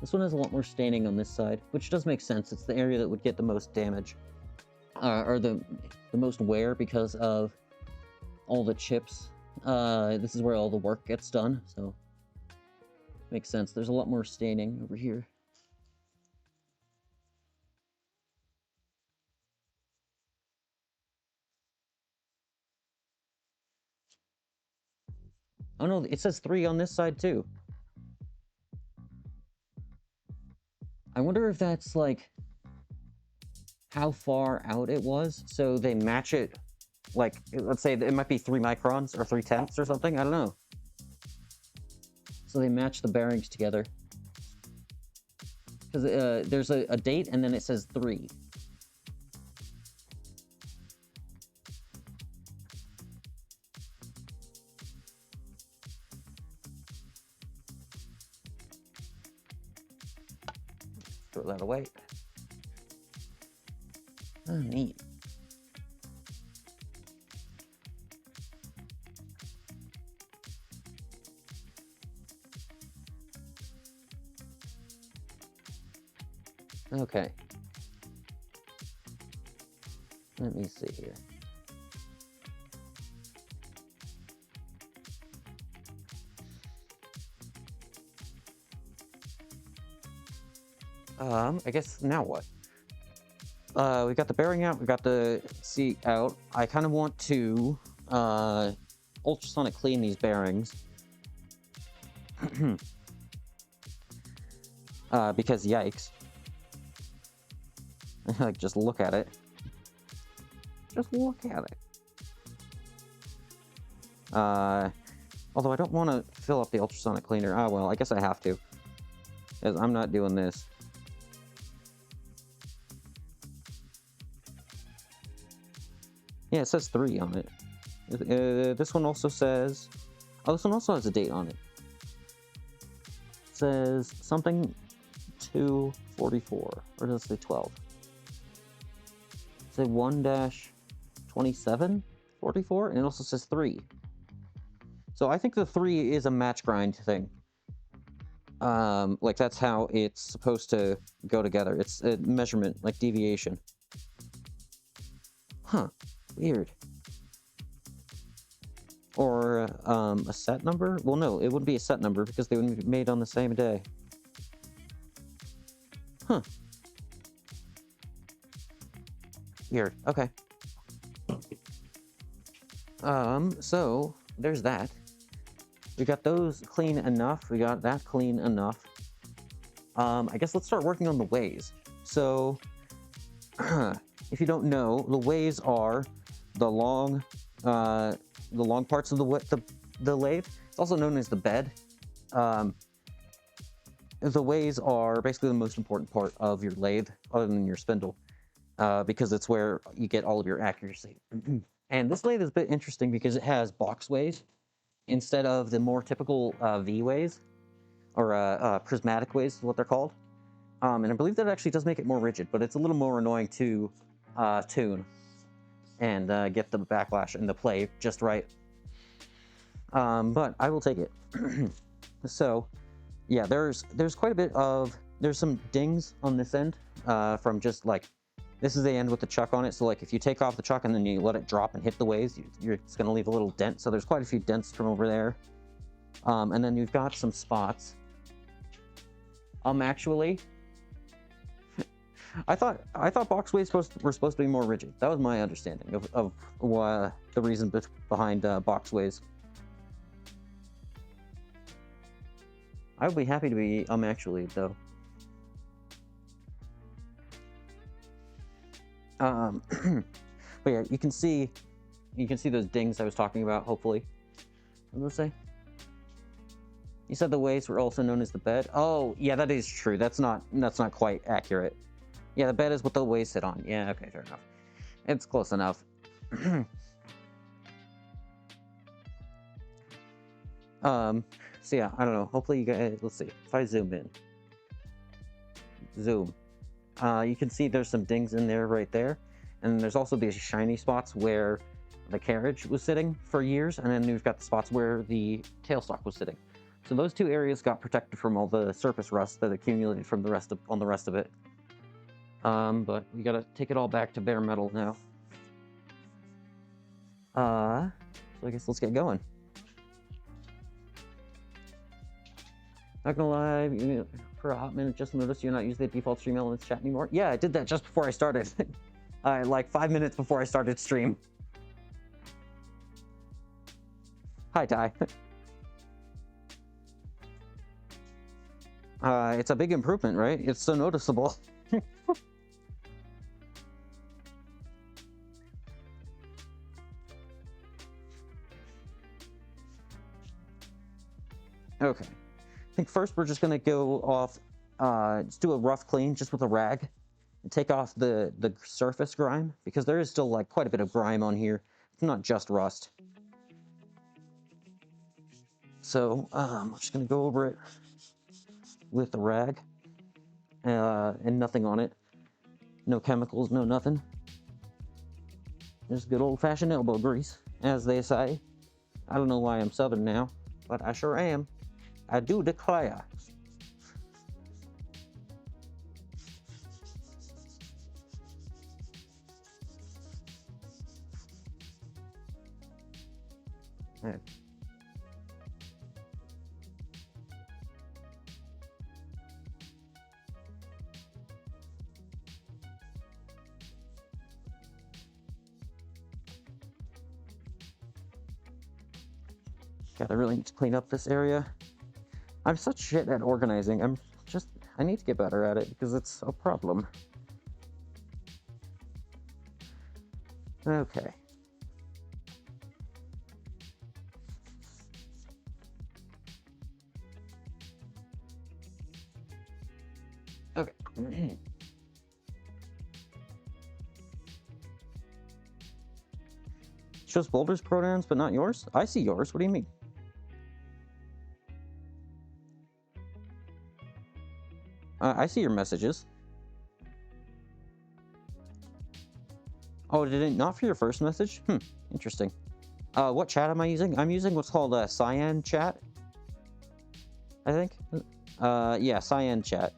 This one has a lot more staining on this side, which does make sense. It's the area that would get the most damage, or the most wear because of all the chips. This is where all the work gets done, so makes sense. There's a lot more staining over here. Oh no, it says 3 on this side too. I wonder if that's like how far out it was, so they match it. Like, let's say it might be 3 microns or 3/10 or something. I don't know. So they match the bearings together. Because there's a date and then it says 3. Throw that away. Oh, neat. Okay. Let me see here. I guess now what? We got the bearing out, we got the seat out. I kind of want to ultrasonic clean these bearings. Because yikes. Like, just look at it. Just look at it. Although I don't want to fill up the ultrasonic cleaner. Ah, well, I guess I have to. Because I'm not doing this. Yeah, it says 3 on it. This one also says... Oh, this one also has a date on it. It says something 244. Or does it say 12? It says 1-2744, and it also says 3. So I think the 3 is a match grind thing. Like, that's how it's supposed to go together. It's a measurement, like deviation. Huh. Weird. Or, a set number? Well, no, it wouldn't be a set number because they wouldn't be made on the same day. Huh. Weird. Okay. So, there's that. We got those clean enough. We got that clean enough. I guess let's start working on the ways. So, if you don't know, the ways are the long parts of the lathe. It's also known as the bed. The ways are basically the most important part of your lathe, other than your spindle, because it's where you get all of your accuracy. And this lathe is a bit interesting because it has box ways instead of the more typical V ways, or prismatic ways is what they're called. And I believe that actually does make it more rigid, but it's a little more annoying to tune and get the backlash and the play just right. but I will take it. So, yeah, there's quite a bit of, there's some dings on this end, from just like, this is the end with the chuck on it, so like if you take off the chuck and then you let it drop and hit the waves, it's going to leave a little dent, so there's quite a few dents from over there. And then you've got some spots. Actually, I thought boxways were supposed to be more rigid. That was my understanding of the reason behind boxways. I would be happy to be actually though. But yeah, you can see those dings I was talking about. Hopefully, what did I say? You said the waves were also known as the bed. Oh, yeah, that is true. That's not quite accurate. Yeah, the bed is what the waves sit on. Yeah, okay, fair enough. It's close enough. So yeah, I don't know. Hopefully you guys, let's see. If I zoom in. Zoom. You can see there's some dings in there right there. And there's also these shiny spots where the carriage was sitting for years, and then you've got the spots where the tailstock was sitting. So those two areas got protected from all the surface rust that accumulated from the rest of it. But we gotta take it all back to bare metal now. So I guess let's get going. Not gonna lie, for a hot minute, just noticed you're not using the default stream elements chat anymore. Yeah, I did that just before I started. Like 5 minutes before I started stream. Hi, Ty. It's a big improvement, right? It's so noticeable. Okay. I think first we're just gonna go off, just do a rough clean just with a rag and take off the surface grime, because there is still like quite a bit of grime on here. It's not just rust. So I'm just gonna go over it with the rag, and nothing on it. No chemicals, no nothing. Just good old-fashioned elbow grease, as they say. I don't know why I'm southern now, but I sure am. I do declare. Right. God, I really need to clean up this area. I'm such shit at organizing. I need to get better at it because it's a problem. Okay. Okay. Shows Boulder's pronouns, but not yours? I see yours. What do you mean? I see your messages. Oh, did it not for your first message? Interesting. What chat am I using? I'm using what's called a Cyan chat, I think. Yeah, Cyan chat.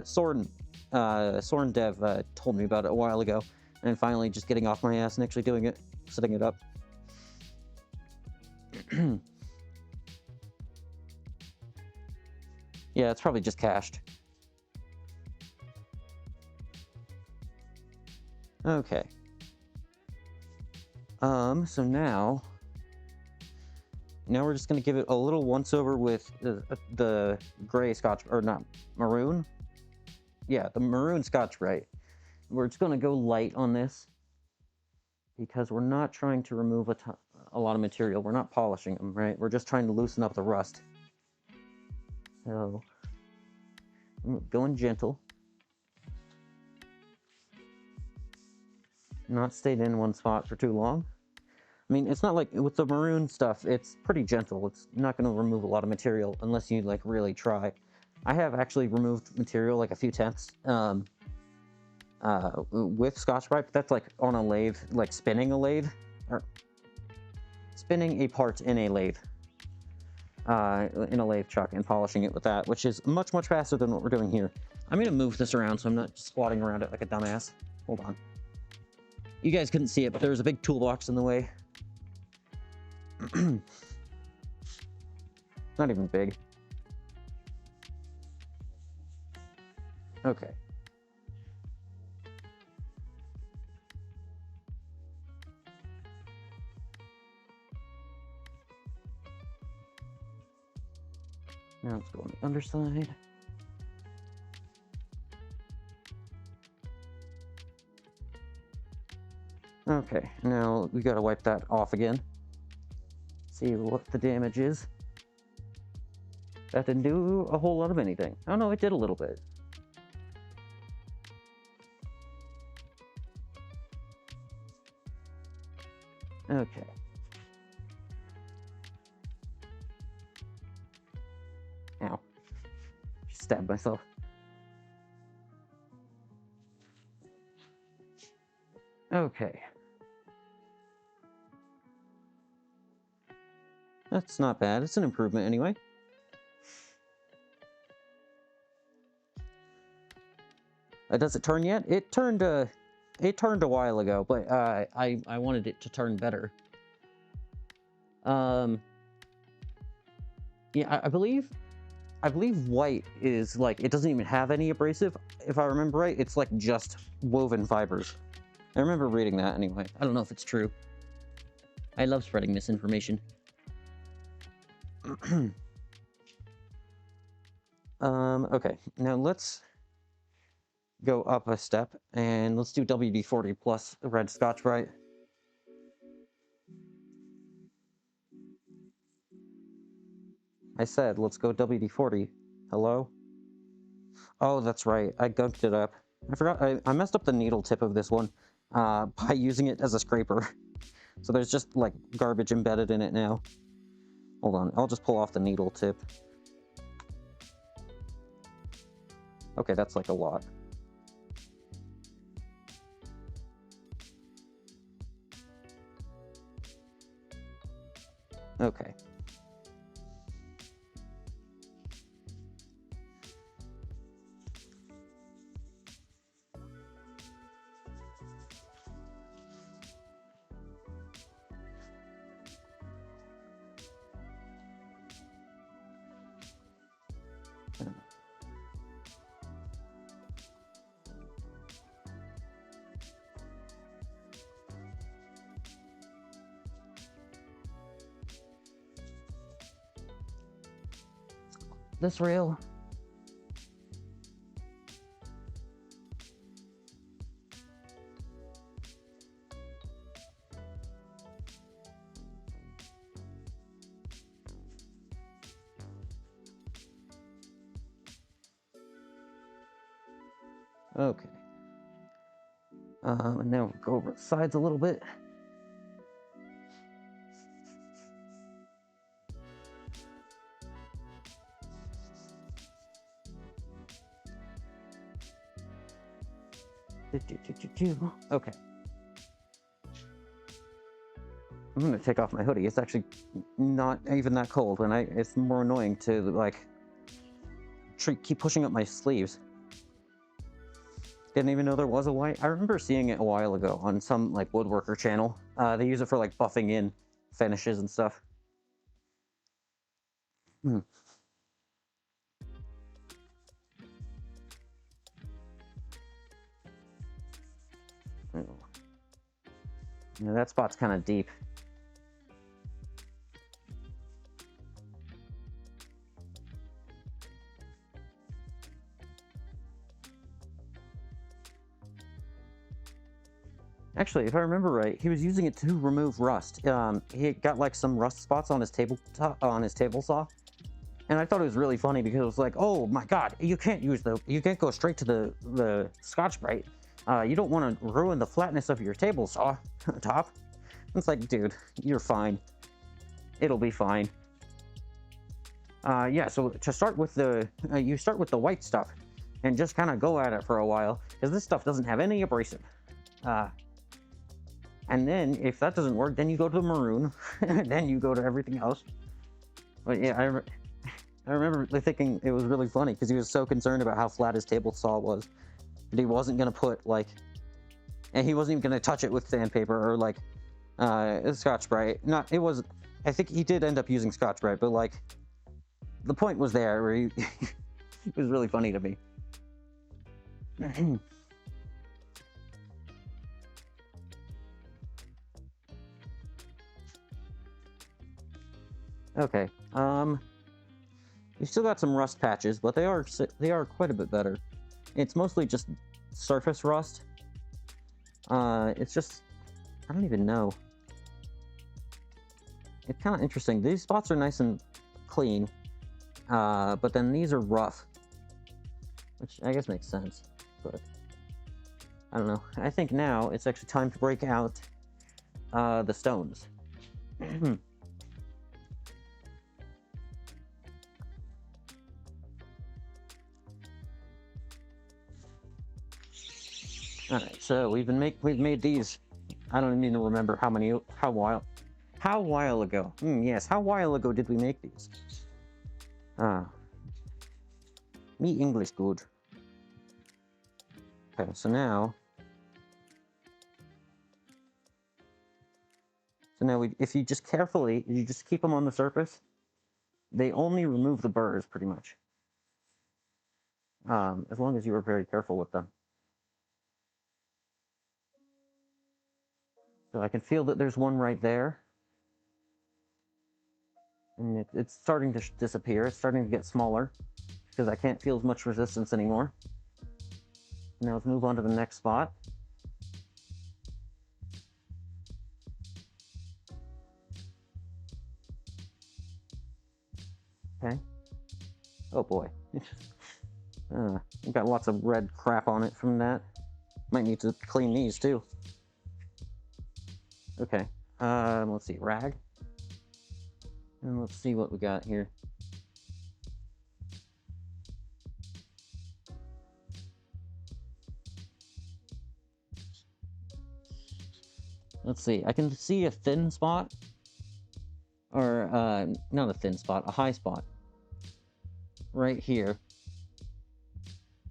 Soren Dev told me about it a while ago, and finally just getting off my ass and actually doing it, setting it up. Yeah, it's probably just cached. Okay. So now we're just gonna give it a little once over with the gray scotch, or not, maroon? Yeah, the maroon Scotch-Brite. We're just gonna go light on this because we're not trying to remove a lot of material. We're not polishing them, right? We're just trying to loosen up the rust. So, I'm going gentle. Not stayed in one spot for too long. I mean, it's not like with the maroon stuff, it's pretty gentle. It's not going to remove a lot of material unless you like really try. I have actually removed material like a few tenths with Scotch-Brite, but that's like on a lathe, like spinning a lathe, or spinning a part in a lathe. in a lathe chuck and polishing it with that, which is much, much faster than what we're doing here. I'm going to move this around so I'm not squatting around it like a dumbass. Hold on. You guys couldn't see it, but there's a big toolbox in the way. Not even big. Okay. Now let's go on the underside. Okay, now we gotta wipe that off again. See what the damage is. That didn't do a whole lot of anything. Oh no, it did a little bit. Okay. Ow. Just stabbed myself. Okay. That's not bad. It's an improvement anyway. Does it turn yet? It turned a while ago, but I wanted it to turn better. Yeah, I believe white is like, it doesn't even have any abrasive, if I remember right. It's like just woven fibers. I remember reading that anyway. I don't know if it's true. I love spreading misinformation. Okay, now let's go up a step and let's do WD-40 plus red Scotch-Brite. I said, let's go WD-40. Hello? Oh, that's right. I gunked it up. I forgot. I messed up the needle tip of this one by using it as a scraper. So there's just like garbage embedded in it now. Hold on. I'll just pull off the needle tip. Okay, that's like a lot. Okay. This rail. Okay. And now we'll go over the sides a little bit. Okay. I'm gonna take off my hoodie. It's actually not even that cold, and it's more annoying to like keep pushing up my sleeves. Didn't even know there was a white. I remember seeing it a while ago on some like woodworker channel. They use it for like buffing in finishes and stuff. Yeah, that spot's kind of deep. Actually, if I remember right, he was using it to remove rust. He got like some rust spots on his table saw, and I thought it was really funny because it was like, oh my god, you can't go straight to the Scotch-Brite. You don't want to ruin the flatness of your table saw top. It's like, dude, you're fine. It'll be fine. Yeah, so to start with you start with the white stuff and just kind of go at it for a while because this stuff doesn't have any abrasive. And then if that doesn't work, then you go to the maroon and then you go to everything else. But yeah, I remember thinking it was really funny because he was so concerned about how flat his table saw was that he wasn't gonna put like, and he wasn't even gonna touch it with sandpaper or like Scotch-Brite. Not it was. I think he did end up using Scotch-Brite, but like the point was there where he it was really funny to me. Okay. We still got some rust patches, but they are quite a bit better. It's mostly just surface rust. It's just I don't even know. It's kind of interesting. These spots are nice and clean, but then these are rough, which I guess makes sense. But I don't know. I think now it's actually time to break out the stones. All right, so we've made these. I don't even remember how while ago. Yes, how while ago did we make these? Ah, me English good. Okay, so now if you just carefully, you just keep them on the surface, they only remove the burrs pretty much. As long as you are very careful with them. So I can feel that there's one right there. And it's starting to disappear. It's starting to get smaller because I can't feel as much resistance anymore. Now let's move on to the next spot. Okay. Oh boy. Got lots of red crap on it from that. Might need to clean these too. Okay. Let's see. Rag. And let's see what we got here. Let's see. I can see a thin spot. Or, not a thin spot, a high spot. Right here.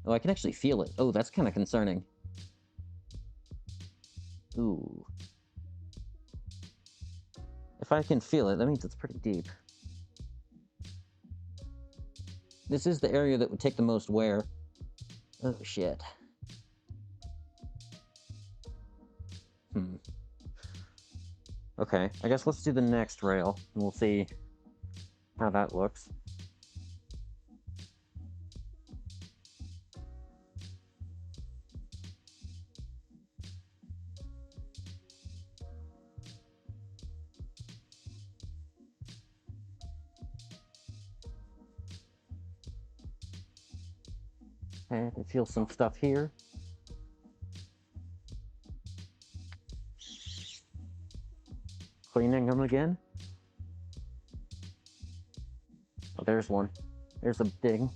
Oh, I can actually feel it. Oh, that's kind of concerning. Ooh. If I can feel it, that means it's pretty deep. This is the area that would take the most wear. Oh, shit. Okay, I guess let's do the next rail, and we'll see how that looks. Okay, I can feel some stuff here. Cleaning them again. Oh, there's one. There's a ding.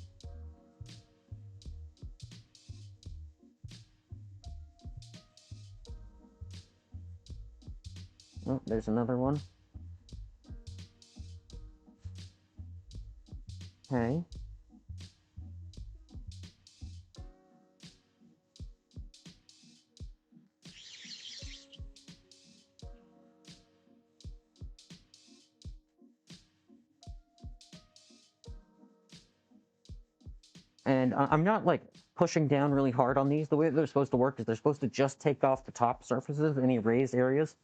Oh, there's another one. Okay. And I'm not like pushing down really hard on these. The way they're supposed to work is they're supposed to just take off the top surfaces, any raised areas.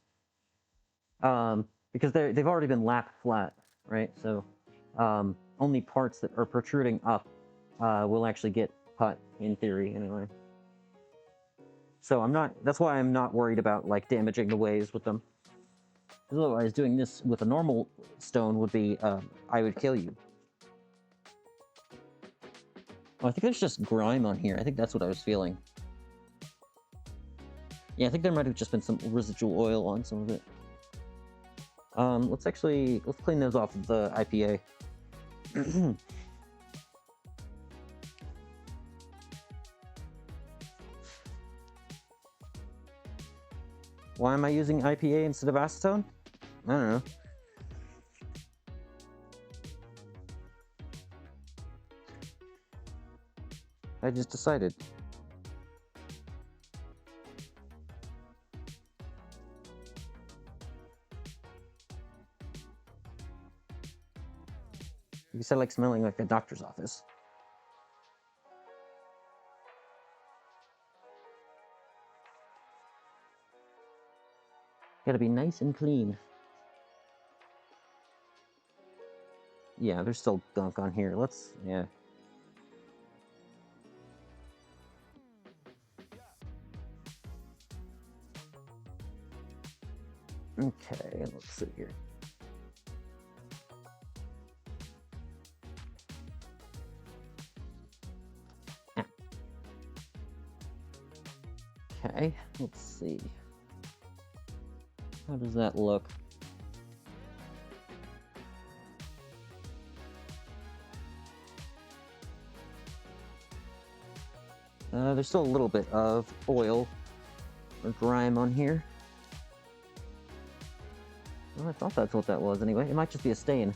Because they've already been lapped flat, right? So only parts that are protruding up will actually get cut, in theory, anyway. So that's why I'm not worried about like damaging the ways with them. Otherwise, doing this with a normal stone would be, I would kill you. Oh, I think there's just grime on here. I think that's what I was feeling. Yeah, I think there might have just been some residual oil on some of it. Let's clean those off of the IPA. Why am I using IPA instead of acetone? I don't know. I just decided. Because I like smelling like a doctor's office. Gotta be nice and clean. Yeah, there's still gunk on here. Yeah. Okay, let's see here. Okay, let's see. How does that look? There's still a little bit of oil or grime on here. Well, I thought that's what that was anyway. It might just be a stain.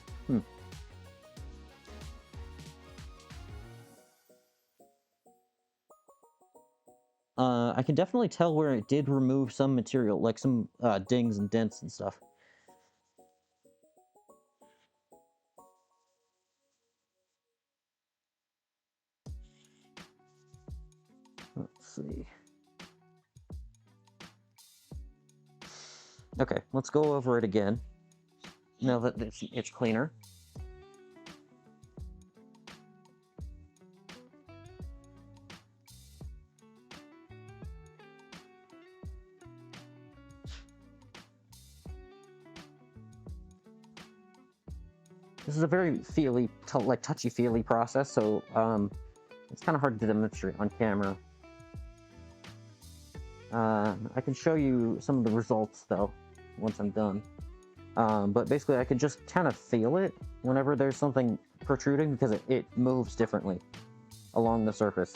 I can definitely tell where it did remove some material, like some dings and dents and stuff. Let's see. Okay, let's go over it again. Now that it's cleaner. This is a very feely, like touchy-feely process, so it's kind of hard to demonstrate on camera. I can show you some of the results though once I'm done. But basically, I can just kind of feel it whenever there's something protruding because it moves differently along the surface.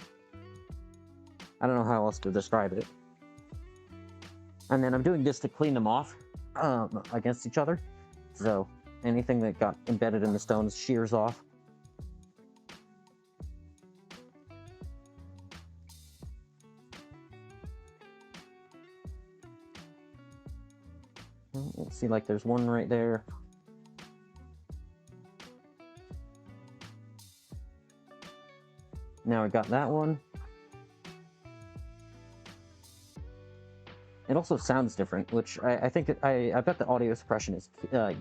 I don't know how else to describe it. And then I'm doing this to clean them off against each other. So anything that got embedded in the stones shears off. Let's see, like there's one right there. Now I got that one. It also sounds different, which I think I bet the audio suppression is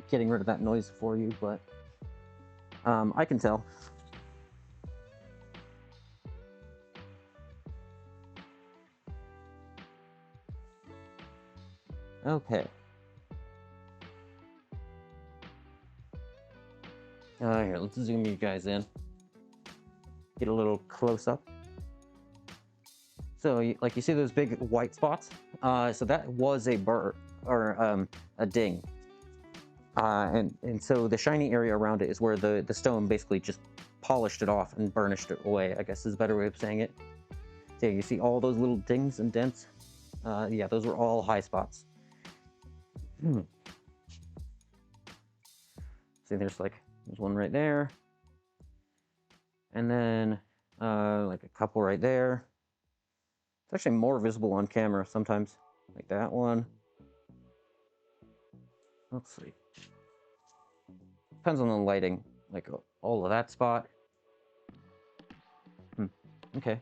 getting rid of that noise for you, but I can tell. Okay. Here, let's zoom you guys in. Get a little close up. So, like you see those big white spots? So that was a burr, or a ding. And so the shiny area around it is where the stone basically just polished it off and burnished it away, I guess is a better way of saying it. So you see all those little dings and dents? Yeah, those were all high spots. See, there's one right there. And then, like a couple right there. It's actually more visible on camera sometimes, like that one. Let's see. Depends on the lighting, like all of that spot. Okay.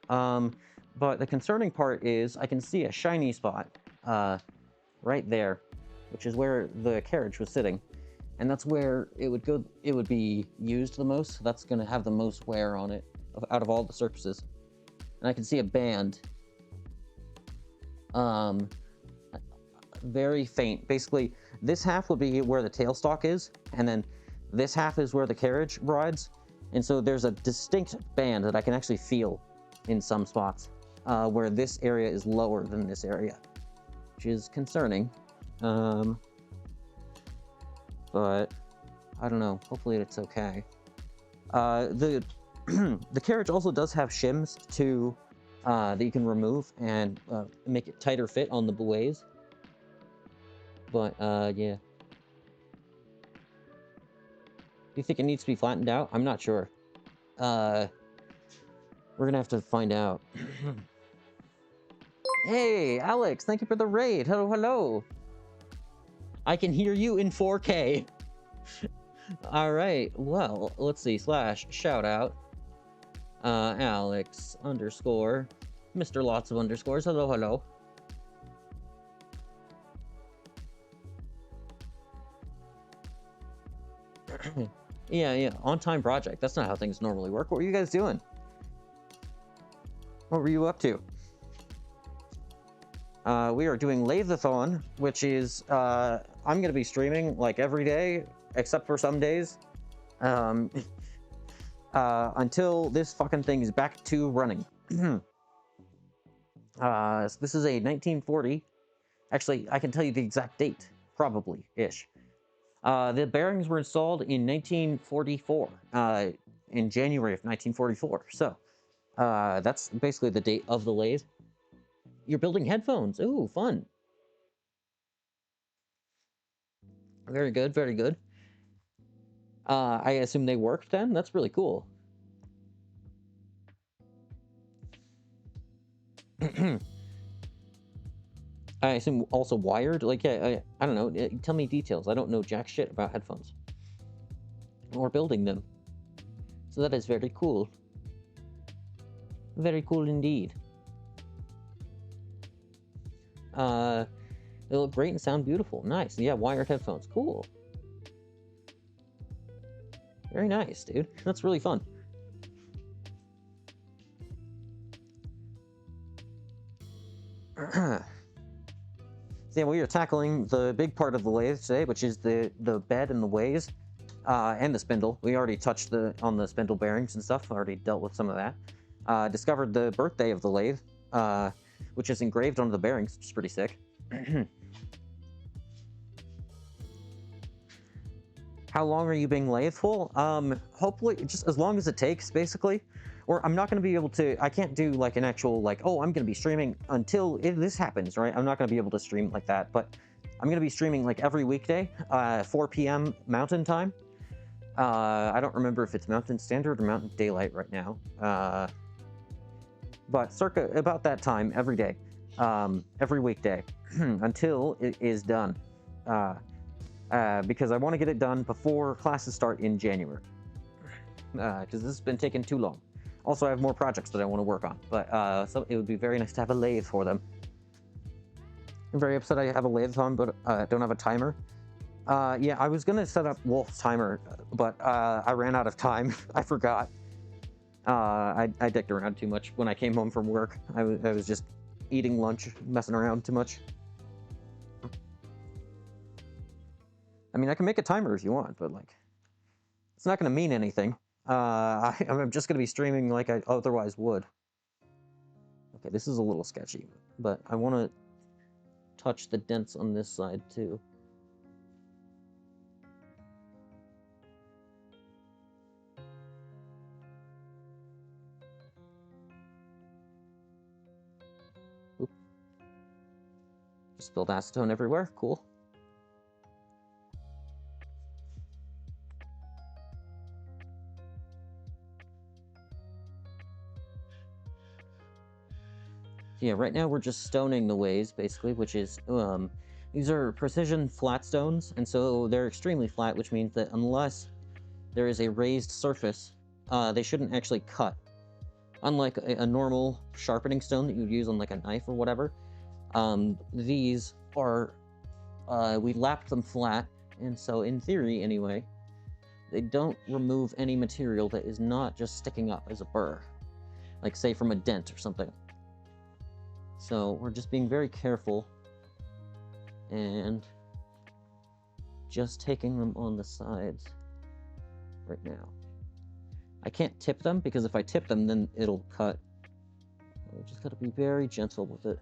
But the concerning part is I can see a shiny spot, right there, which is where the carriage was sitting. And that's where it would be used the most. So that's gonna have the most wear on it out of all the surfaces. And I can see a band. Very faint. Basically, this half would be where the tailstock is, and then this half is where the carriage rides. And so there's a distinct band that I can actually feel in some spots, where this area is lower than this area, which is concerning. But I don't know. Hopefully it's okay. The carriage also does have shims to that you can remove and make it tighter fit on the buoys. But yeah. Do you think it needs to be flattened out? I'm not sure. We're gonna have to find out. Hey, Alex, thank you for the raid. Hello, hello. I can hear you in 4K. All right, well, let's see. Slash shout out. Alex underscore. Mr. Lots of underscores. Hello, hello. Yeah, on-time project. That's not how things normally work. What were you guys doing? What were you up to? We are doing Lathe-a-thon, which is, I'm gonna be streaming, like, every day, except for some days, until this fucking thing is back to running. So this is a 1940. Actually, I can tell you the exact date, probably-ish. The bearings were installed in 1944, in January of 1944. So, that's basically the date of the lathe. You're building headphones. Ooh, fun. Very good, very good. I assume they worked then? That's really cool. I assume also wired? Like, yeah, I don't know. Tell me details. I don't know jack shit about headphones. Or building them. So that is very cool. Very cool indeed. They look great and sound beautiful. Nice. Yeah, wired headphones. Cool. Very nice, dude. That's really fun. So yeah, we are tackling the big part of the lathe today, which is the bed and the ways, and the spindle. We already touched on the spindle bearings and stuff. Already dealt with some of that. Discovered the birthday of the lathe, which is engraved onto the bearings, which is pretty sick. How long are you being latheful? Hopefully, just as long as it takes, basically. Or I'm not going to be able to, I can't do like an actual, like, oh, I'm going to be streaming until this happens, right? I'm not going to be able to stream like that, but I'm going to be streaming like every weekday, 4 p.m. Mountain Time. I don't remember if it's Mountain Standard or Mountain Daylight right now. But circa about that time every day, every weekday, until it is done. Because I want to get it done before classes start in January. Because this has been taking too long. Also, I have more projects that I want to work on, but so it would be very nice to have a lathe for them. I'm very upset I have a lathe-a-thon, but don't have a timer. Yeah, I was gonna set up Wolf's timer, but I ran out of time. I forgot. I dicked around too much when I came home from work. I was just eating lunch, messing around too much. I mean, I can make a timer if you want, but like, it's not gonna mean anything. I'm just gonna be streaming like I otherwise would. Okay, this is a little sketchy, but I want to touch the dents on this side too. Oop. Just spilled acetone everywhere. Cool. Yeah, right now we're just stoning the ways, basically, which is, these are precision flat stones, and so they're extremely flat, which means that unless there is a raised surface, they shouldn't actually cut. Unlike a normal sharpening stone that you would use on like a knife or whatever, these are, we lapped them flat, and so in theory, anyway, they don't remove any material that is not just sticking up as a burr, like say from a dent or something. So we're just being very careful and just taking them on the sides right now. I can't tip them because if I tip them, then it'll cut. I just gotta be very gentle with it.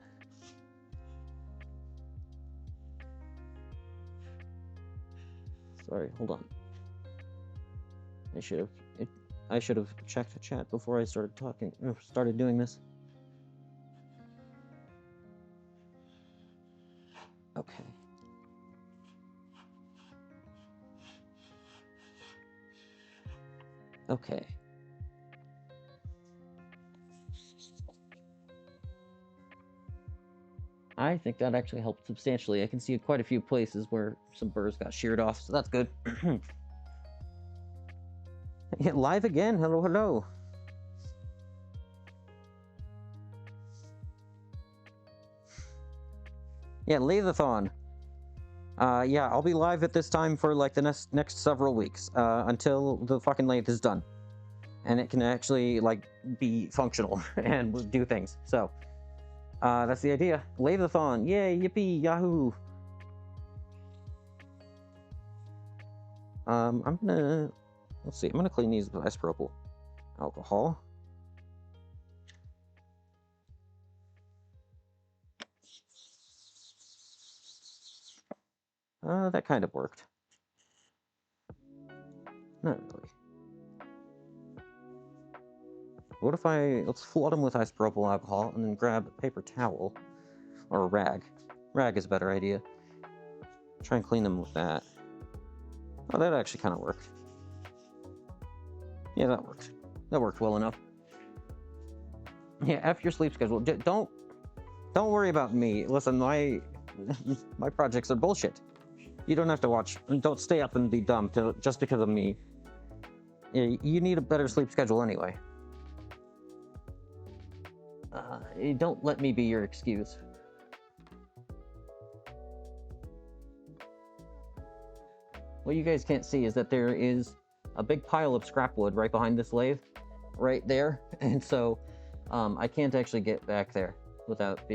Sorry, hold on. I should have checked the chat before I started talking, started doing this. Okay. Okay. I think that actually helped substantially. I can see quite a few places where some burrs got sheared off, so that's good. Yeah, live again. Hello, hello. Yeah, Lathe-a-thon. Yeah, I'll be live at this time for like the next several weeks, until the fucking lathe is done, and it can actually like be functional and do things. So, that's the idea. Lathe-a-thon. Yay! Yippee! Yahoo! I'm gonna let's see. I'm gonna clean these with isopropyl alcohol. That kind of worked. Not really. What if let's flood them with isopropyl alcohol and then grab a paper towel or a rag. Rag is a better idea. Try and clean them with that. Oh, that actually kind of worked. Yeah, that worked. That worked well enough. Yeah, F your sleep schedule. Don't worry about me. Listen, my projects are bullshit. You don't have to watch. Don't stay up and be dumb just because of me. Yeah, you need a better sleep schedule anyway. Don't let me be your excuse. What you guys can't see is that there is a big pile of scrap wood right behind this lathe, right there, and so I can't actually get back there without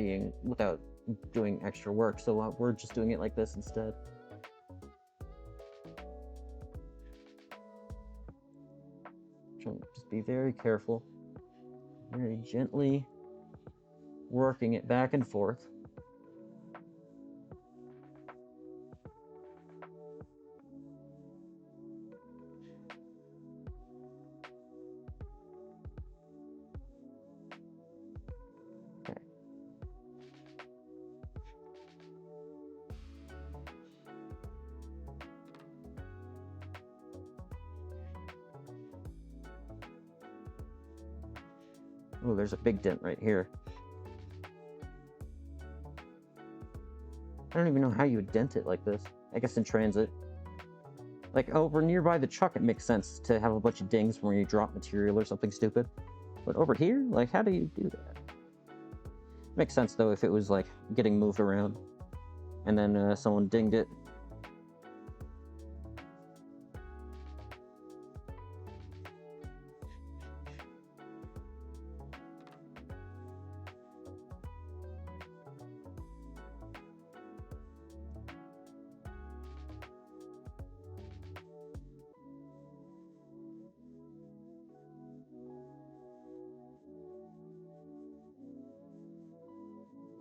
doing extra work. So we're just doing it like this instead. Trying to just be very careful, very gently working it back and forth. Okay. Oh, there's a big dent right here. I don't even know how you would dent it like this. I guess in transit. Like, over nearby the truck, it makes sense to have a bunch of dings where you drop material or something stupid. But over here, like, how do you do that? Makes sense, though, if it was, like, getting moved around. And then someone dinged it.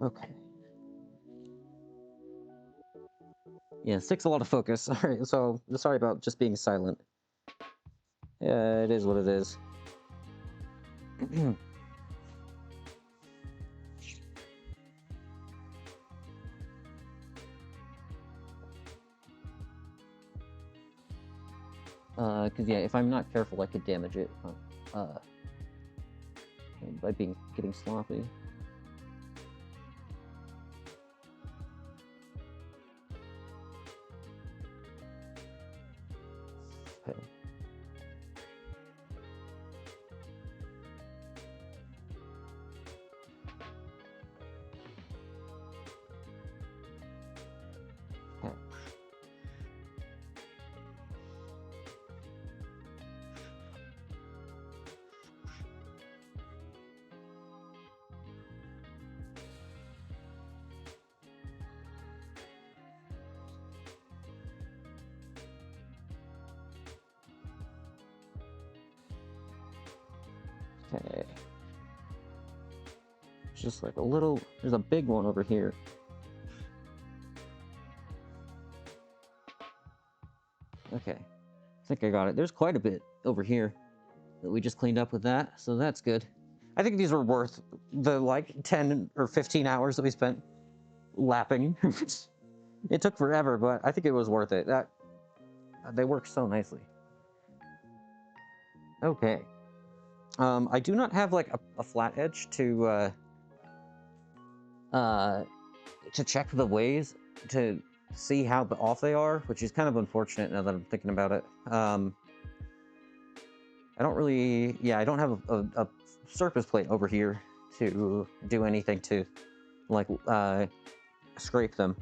Okay. Yeah, 6 a lot of focus. Alright, so sorry about just being silent. Yeah, it is what it is. Cause yeah, if I'm not careful, I could damage it, by getting sloppy. Okay. Okay. Okay. It's just like there's a big one over here. Okay. I think I got it. There's quite a bit over here that we just cleaned up with that, so that's good. I think these were worth the, like, 10 or 15 hours that we spent lapping. It took forever, but I think it was worth it. They work so nicely. Okay. I do not have like a flat edge to check the ways to see how off they are, which is kind of unfortunate now that I'm thinking about it. I don't really, yeah, I don't have a surface plate over here to do anything to, like, scrape them.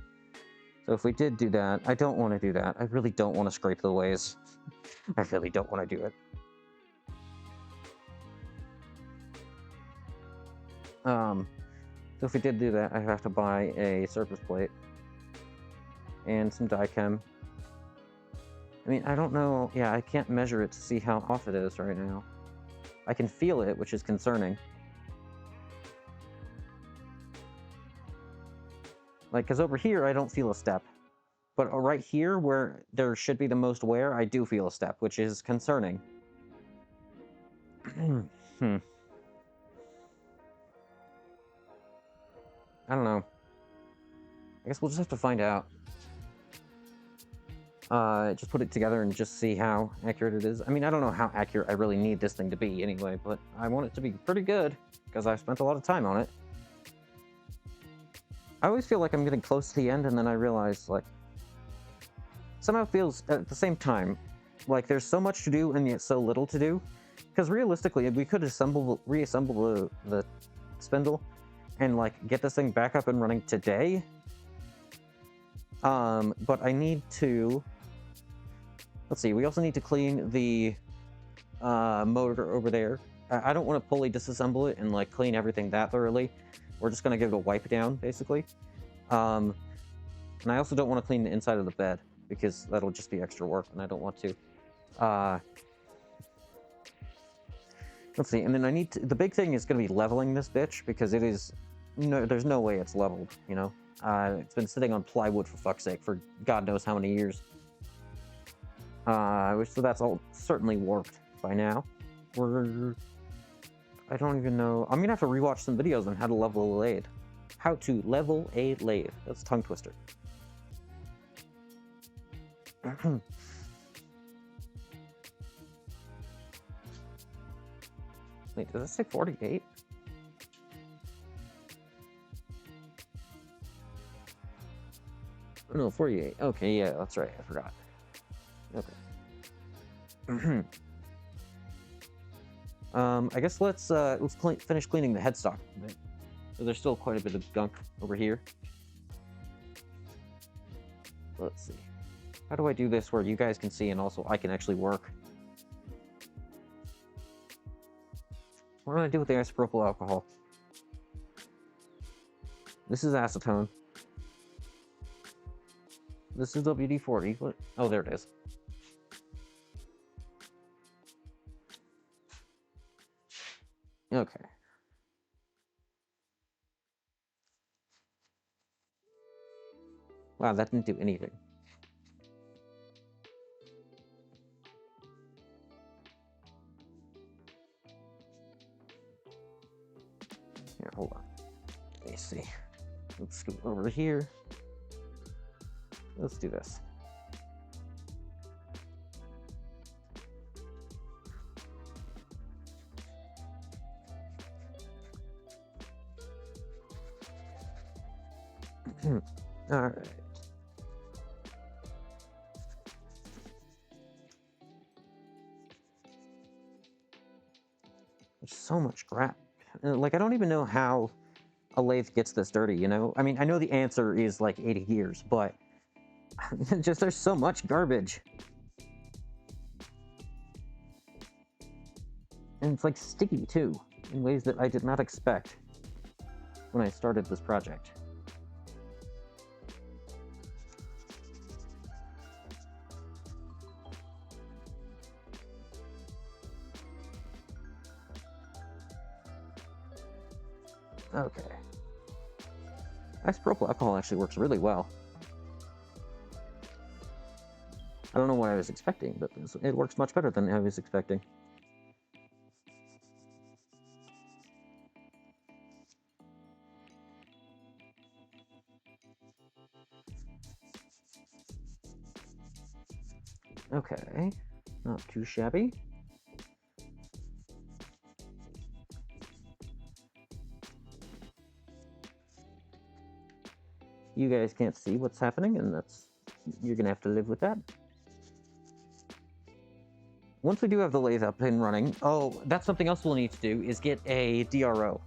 So if we did do that, I don't want to do that. I really don't want to scrape the ways. I really don't want to do it. So if we did do that, I have to buy a surface plate and some die chem. I mean, I don't know. Yeah, I can't measure it to see how off it is right now. I can feel it, which is concerning. Like, because over here, I don't feel a step. But right here, where there should be the most wear, I do feel a step, which is concerning. I don't know. I guess we'll just have to find out. Just put it together and just see how accurate it is. I mean, I don't know how accurate I really need this thing to be anyway, but I want it to be pretty good, because I've spent a lot of time on it. I always feel like I'm getting close to the end, and then I realize, like, somehow it feels, at the same time, like there's so much to do and yet so little to do. Because realistically, we could reassemble the spindle and, like, get this thing back up and running today. But I need to... Let's see, we also need to clean the motor over there. I don't want to fully disassemble it and, like, clean everything that thoroughly. We're just going to give it a wipe down, basically. And I also don't want to clean the inside of the bed, because that'll just be extra work, and I don't want to. Let's see, and then I need to... The big thing is going to be leveling this bitch, because it is... No, there's no way it's leveled, you know? It's been sitting on plywood, for fuck's sake, for God knows how many years. So that's all certainly warped by now. I don't even know... I'm gonna have to rewatch some videos on how to level a lathe. How to level a lathe. That's a tongue twister. Wait, does it say 48? No, 48. Okay, yeah, that's right. I forgot. Okay. I guess let's finish cleaning the headstock a bit. So there's still quite a bit of gunk over here. Let's see. How do I do this where you guys can see and also I can actually work? What do I do with the isopropyl alcohol? This is acetone. This is WD-40. What? Oh, there it is. Okay. Wow, that didn't do anything. Here, hold on. Let me see. Let's scoot over here. Let's do this. All right. There's so much crap. Like, I don't even know how a lathe gets this dirty, you know? I mean, I know the answer is like 80 years, but just there's so much garbage. And it's like sticky too, in ways that I did not expect when I started this project. Okay. Isopropyl alcohol actually works really well. I don't know what I was expecting, but it works much better than I was expecting. Okay, not too shabby. you guys can't see what's happening, and you're gonna have to live with that. Once we do have the lathe up and running, oh, that's something else we'll need to do, is get a DRO.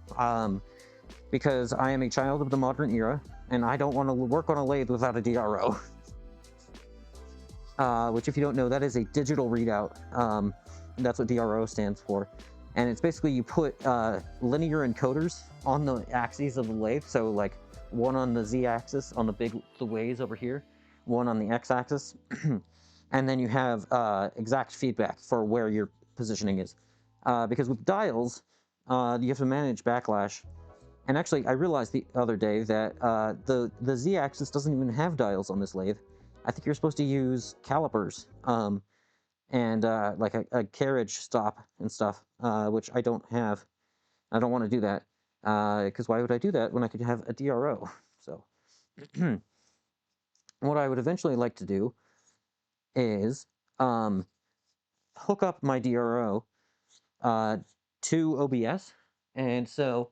Because I am a child of the modern era, and I don't want to work on a lathe without a DRO. Which, if you don't know, that is a digital readout. That's what DRO stands for. And it's basically you put linear encoders on the axes of the lathe. So, like, one on the Z-axis, on the ways over here, one on the X-axis. And then you have exact feedback for where your positioning is. Because with dials, you have to manage backlash. And actually, I realized the other day that the Z-axis doesn't even have dials on this lathe. I think you're supposed to use calipers and like a carriage stop and stuff, which I don't have. I don't want to do that because why would I do that when I could have a DRO? So what I would eventually like to do is hook up my DRO to OBS, and so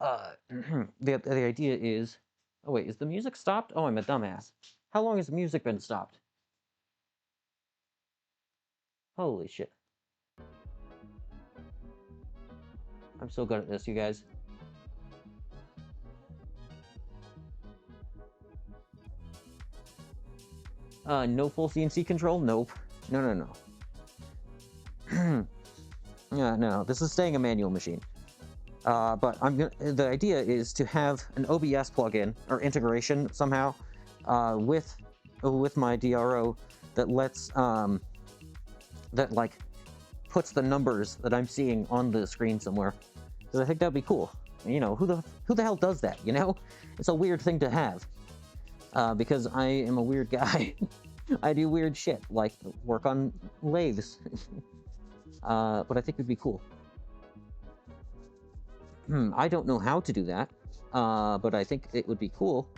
the idea is, oh wait, is the music stopped? Oh, I'm a dumbass. How long has the music been stopped? Holy shit. I'm so good at this, you guys. No full CNC control? Nope. No. Yeah, no, this is staying a manual machine. But the idea is to have an OBS plugin or integration somehow with my DRO that lets that like puts the numbers that I'm seeing on the screen somewhere, because I think that'd be cool. You know, who the hell does that? You know, it's a weird thing to have because I am a weird guy. I do weird shit like work on lathes, but I think it'd be cool. I don't know how to do that, but I think it would be cool.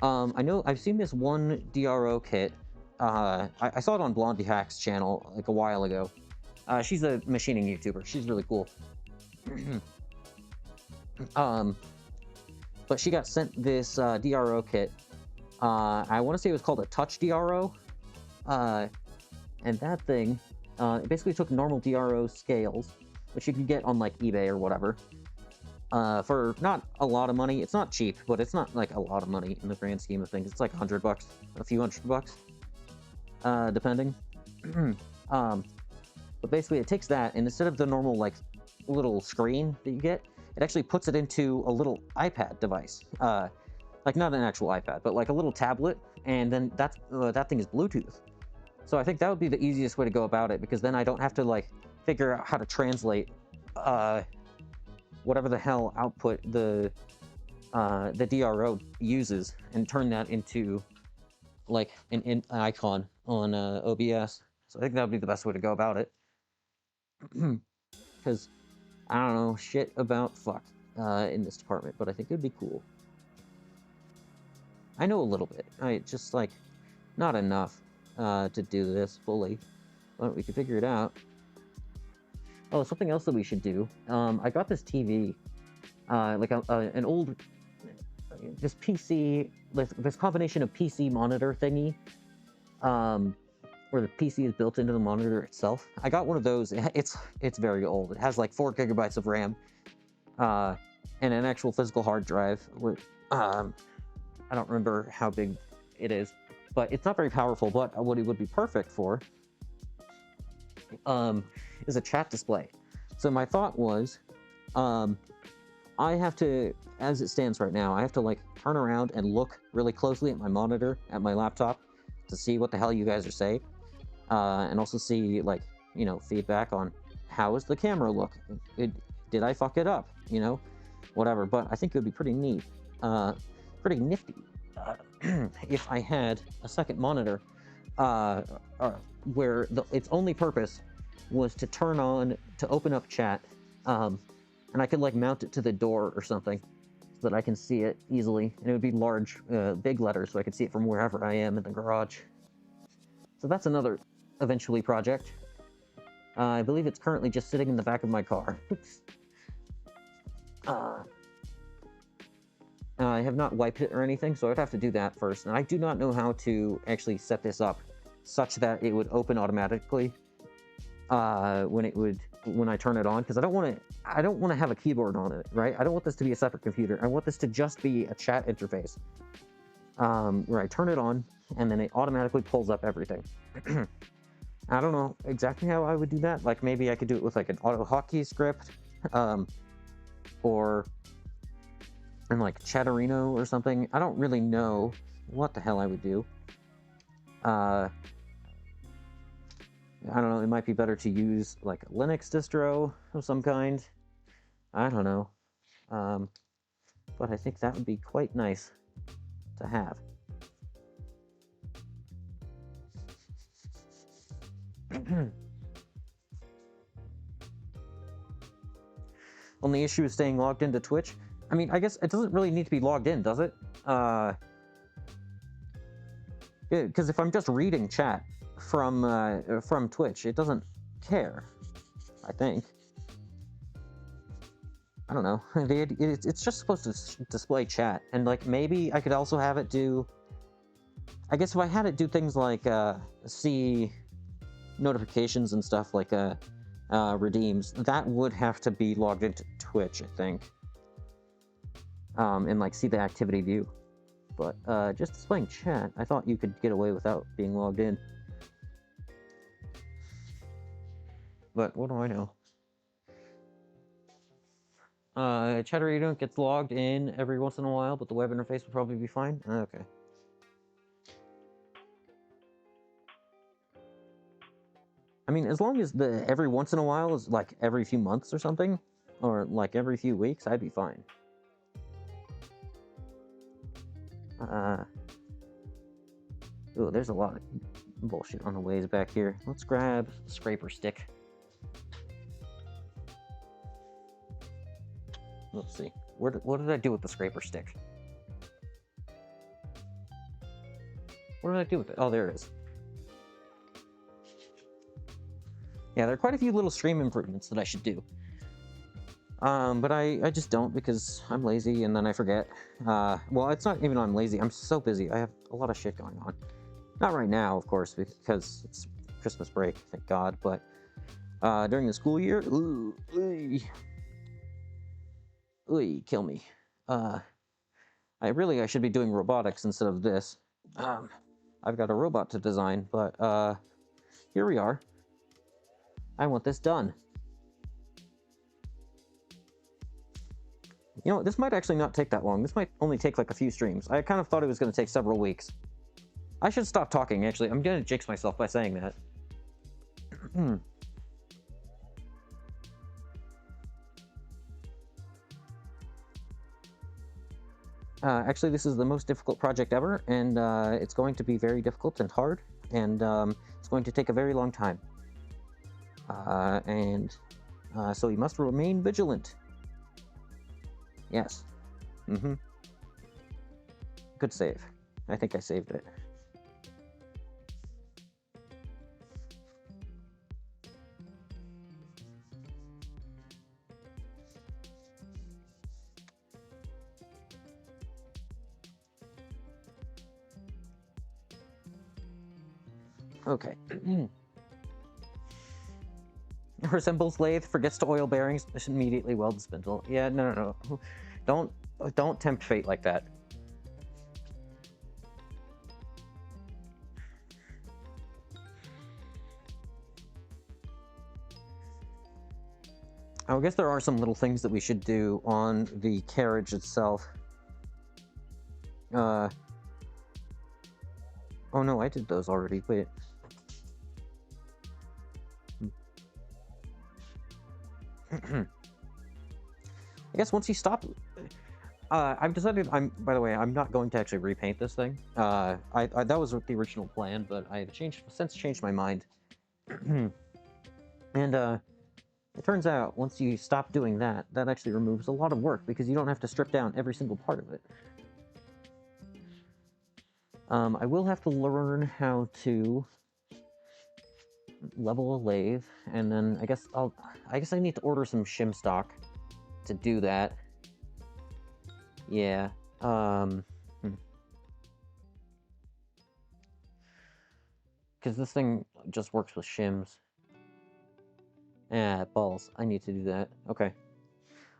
I know I've seen this one DRO kit. I saw it on Blondie Hack's channel like a while ago. She's a machining YouTuber. She's really cool. But she got sent this DRO kit. I want to say it was called a Touch DRO. And that thing, it basically took normal DRO scales, which you can get on like eBay or whatever, for not a lot of money. It's not cheap, but it's not like a lot of money in the grand scheme of things. It's like $100, a few $100, depending. But basically it takes that, and instead of the normal like little screen that you get, it actually puts it into a little iPad device. Like not an actual iPad, but like a little tablet, and then that thing is Bluetooth. So I think that would be the easiest way to go about it, because then I don't have to like figure out how to translate whatever the hell output the DRO uses and turn that into like an icon on OBS. So I think that would be the best way to go about it. Because I don't know shit about fuck in this department, but I think it would be cool. I know a little bit. I just like not enough to do this fully, but we can figure it out. Oh, something else that we should do. I got this TV, like an old, this PC, this combination of PC monitor thingy, where the PC is built into the monitor itself. I got one of those. It's very old. It has like 4 gigabytes of RAM, and an actual physical hard drive. With I don't remember how big it is, but it's not very powerful. But what it would be perfect for is a chat display. So my thought was, I have to, as it stands right now, I have to like turn around and look really closely at my monitor, at my laptop, to see what the hell you guys are saying, and also see like, you know, feedback on how is the camera look? Did I fuck it up? You know, whatever. But I think it would be pretty neat, pretty nifty, if I had a second monitor, where its only purpose was to open up chat, and I could like mount it to the door or something so that I can see it easily, and it would be large, big letters, so I could see it from wherever I am in the garage. So that's another eventually project. I believe it's currently just sitting in the back of my car. I have not wiped it or anything, so I'd have to do that first. And I do not know how to actually set this up such that it would open automatically when I turn it on, because I don't want to have a keyboard on it, right? I don't want this to be a separate computer. I want this to just be a chat interface where I turn it on and then it automatically pulls up everything. I don't know exactly how I would do that. Like maybe I could do it with like an auto hotkey script, or in like Chatterino or something. I don't really know what the hell I would do. I don't know, it might be better to use like a Linux distro of some kind. I don't know. But I think that would be quite nice to have. Only issue is staying logged into Twitch. I mean, I guess it doesn't really need to be logged in, does it? Because if I'm just reading chat from Twitch, it doesn't care, I think. I don't know. It's just supposed to display chat, and like maybe I could also have it do. I guess if I had it do things like see notifications and stuff like redeems, that would have to be logged into Twitch, I think. And like see the activity view. But just displaying chat, I thought you could get away without being logged in. But what do I know? Chatterino gets logged in every once in a while, but the web interface will probably be fine. Okay. I mean, as long as the every once in a while is like every few months or something, or like every few weeks, I'd be fine. Oh, there's a lot of bullshit on the ways back here. Let's grab a scraper stick. Let's see. What did I do with the scraper stick? What did I do with it? Oh, there it is. Yeah, there are quite a few little stream improvements that I should do. But I just don't because I'm lazy and then I forget. Well, it's not even I'm lazy. I'm so busy. I have a lot of shit going on. Not right now, of course, because it's Christmas break, thank God. But during the school year, ooh, kill me. I should be doing robotics instead of this. I've got a robot to design, but here we are. I want this done. You know, this might actually not take that long. This might only take like a few streams. I kind of thought it was going to take several weeks. I should stop talking, actually. I'm going to jinx myself by saying that. Actually, this is the most difficult project ever, and it's going to be very difficult and hard, and it's going to take a very long time. So you must remain vigilant. Yes. Good save. I think I saved it. Okay. Resembles lathe, forgets to oil bearings, immediately weld the spindle. Yeah, no. Don't tempt fate like that. I guess there are some little things that we should do on the carriage itself. Oh no, I did those already. Wait. I guess once you stop, I've decided by the way, I'm not going to actually repaint this thing. That was the original plan, but I've since changed my mind. And it turns out once you stop doing that, that actually removes a lot of work because you don't have to strip down every single part of it. I will have to learn how to level a lathe, and then I guess I need to order some shim stock to do that. Yeah. Because this thing just works with shims. Balls. I need to do that. Okay.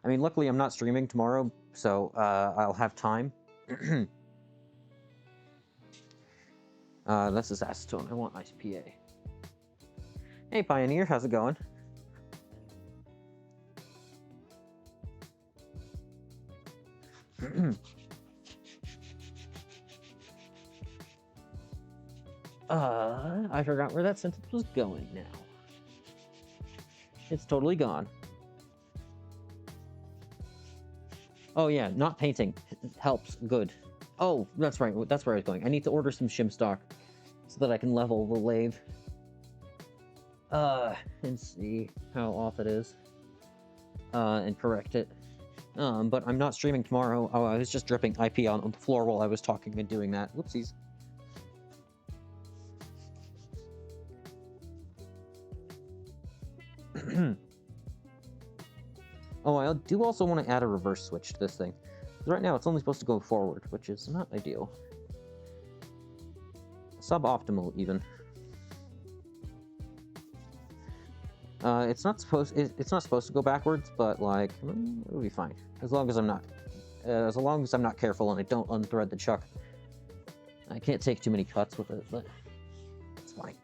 I mean, luckily I'm not streaming tomorrow, so I'll have time. This is acetone. I want IPA. Hey, Pioneer, how's it going? I forgot where that sentence was going now. It's totally gone. Oh yeah, not painting helps. Good. Oh, that's right. That's where I was going. I need to order some shim stock so that I can level the lathe. And see how off it is. And correct it. But I'm not streaming tomorrow. Oh, I was just dripping IP on the floor while I was talking and doing that. Whoopsies. Oh, I do also want to add a reverse switch to this thing. Right now, it's only supposed to go forward, which is not ideal. Suboptimal, even. It's not supposed to go backwards, but like it'll be fine as long as I'm not careful and I don't unthread the chuck. I can't take too many cuts with it, but it's fine.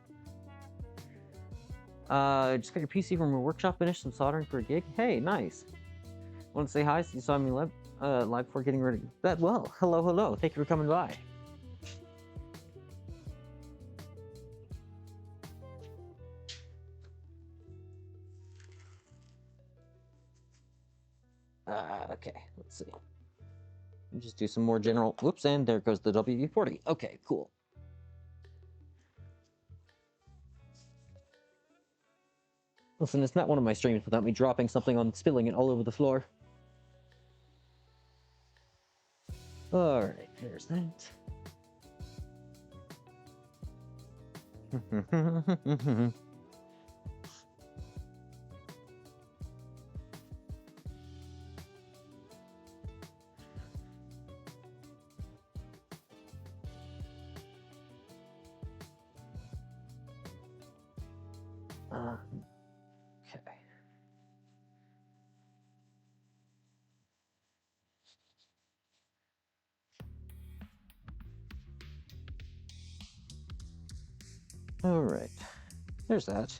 Just got your PC from a workshop, finished some soldering for a gig. Hey, nice. Want to say hi? So you saw me live before getting ready. Well, hello. Thank you for coming by. Okay, let's see. Let me just do some more general. Whoops, and there goes the WD-40. Okay, cool. Listen, it's not one of my streams without me dropping something on spilling it all over the floor. Alright, there's that. Okay. Alright. There's that.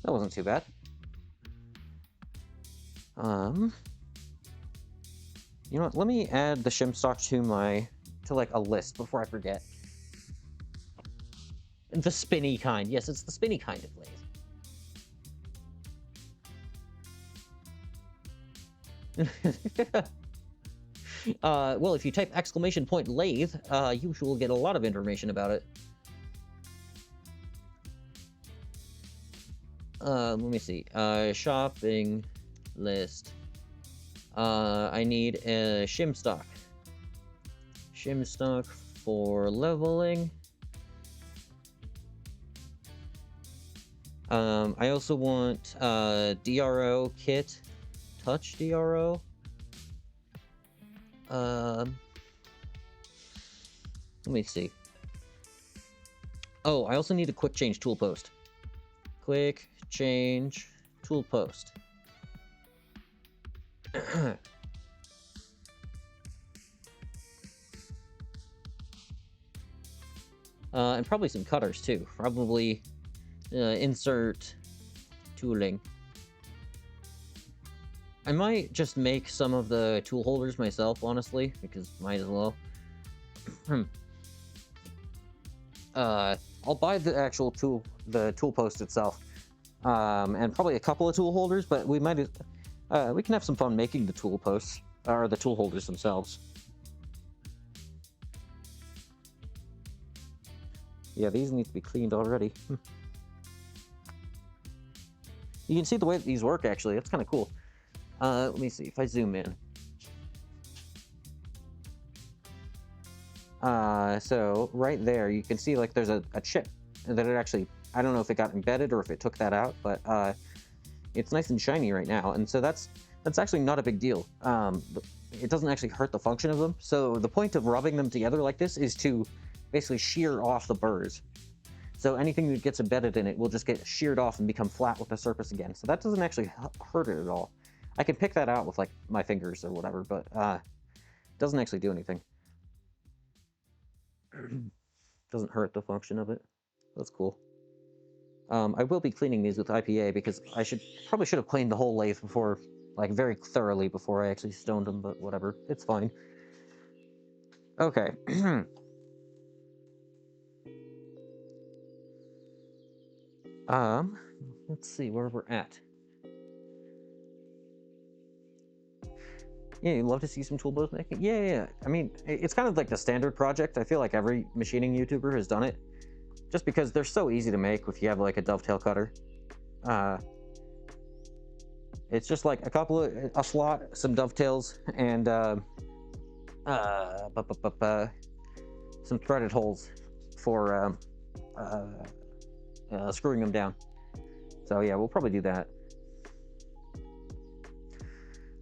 That wasn't too bad. You know what? Let me add the shim stock to like a list before I forget. The spinny kind. Yes, it's the spinny kind of lathe. Well, if you type !lathe, you will get a lot of information about it. Let me see. Shopping list. I need a shim stock. Shim stock for leveling. I also want DRO kit. Touch DRO. Let me see. Oh, I also need a quick change tool post. Quick change tool post. And probably some cutters too. Probably insert tooling. I might just make some of the tool holders myself, honestly, because might as well. I'll buy the actual tool post itself, and probably a couple of tool holders. But we can have some fun making the tool posts or the tool holders themselves. Yeah, these need to be cleaned already. You can see the way that these work. Actually, it's kind of cool. Let me see if I zoom in. So right there, you can see like there's a chip that it actually, I don't know if it got embedded or if it took that out, but it's nice and shiny right now. And so that's That's actually not a big deal. It doesn't actually hurt the function of them. So the point of rubbing them together like this is to basically shear off the burrs. So anything that gets embedded in it will just get sheared off and become flat with the surface again. So that doesn't actually hurt it at all. I can pick that out with like my fingers or whatever, but it doesn't actually do anything. Doesn't hurt the function of it. That's cool. I will be cleaning these with IPA because I probably should have cleaned the whole lathe before, like very thoroughly before I actually stoned them, but whatever. It's fine. Okay. Let's see where we're at. Yeah, you'd love to see some toolbox making? Yeah. I mean, it's kind of like the standard project. I feel like every machining YouTuber has done it. Just because they're so easy to make if you have like a dovetail cutter. It's just like a slot, some dovetails, and some threaded holes for screwing them down. So yeah, we'll probably do that.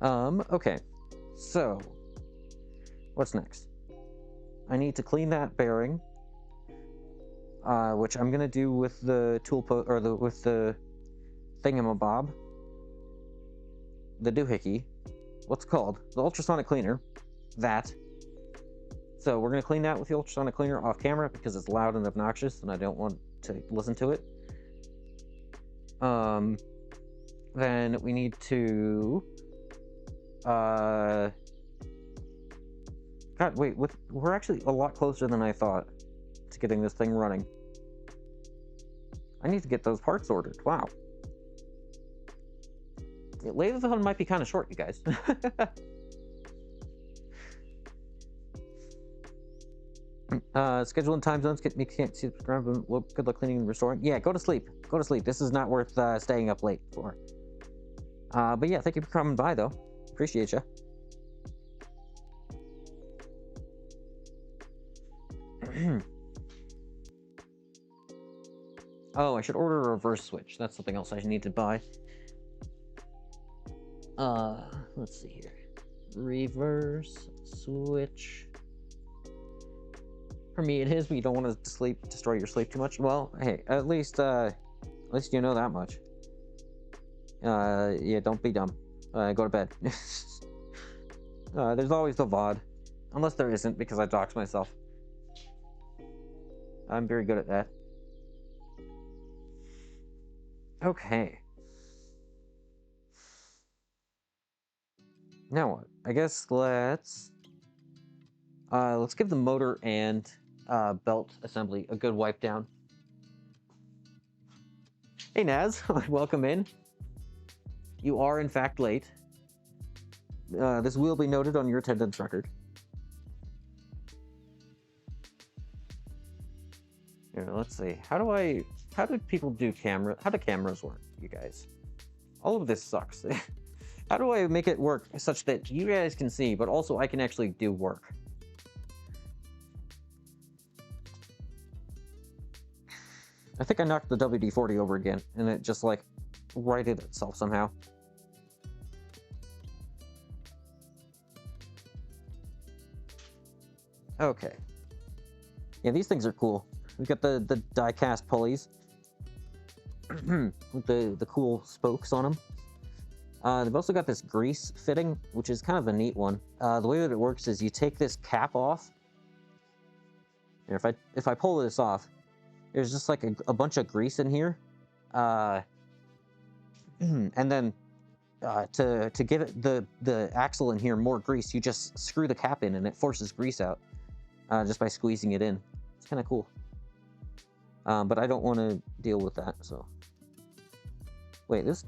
Okay. So, what's next? I need to clean that bearing, which I'm gonna do with the with the thingamabob, the doohickey. What's it called? The ultrasonic cleaner. That. So we're gonna clean that with the ultrasonic cleaner off camera because it's loud and obnoxious, and I don't want to listen to it. Then we need to. God, wait, we're actually a lot closer than I thought to getting this thing running. I need to get those parts ordered. Wow. Lathe-a-thon might be kind of short, you guys. Schedule and time zones me can't see the ground. Well, good luck cleaning and restoring. Yeah, go to sleep. Go to sleep. This is not worth staying up late for. But yeah, thank you for coming by, though. Appreciate you. Oh, I should order a reverse switch. That's something else I need to buy. Let's see here. Reverse switch. For me, it is, but you don't want to destroy your sleep too much. Well, hey, at least you know that much. Yeah, don't be dumb. Go to bed. There's always the VOD. Unless there isn't, because I dox myself. I'm very good at that. Okay. Now what? I guess let's give the motor and belt assembly a good wipe down. Hey Naz, welcome in. You are in fact late. This will be noted on your attendance record. Here, let's see. How do people do how do cameras work, you guys? All of this sucks. How do I make it work such that you guys can see, but also I can actually do work? I think I knocked the WD-40 over again, and it just like righted itself somehow. Okay. Yeah, these things are cool. We've got the die-cast pulleys with the cool spokes on them. They've also got this grease fitting, which is kind of a neat one. The way that it works is you take this cap off. And if I pull this off, there's just like a bunch of grease in here. And then to give it the axle in here more grease, you just screw the cap in and it forces grease out just by squeezing it in. It's kind of cool. But I don't want to deal with that, so. Wait, this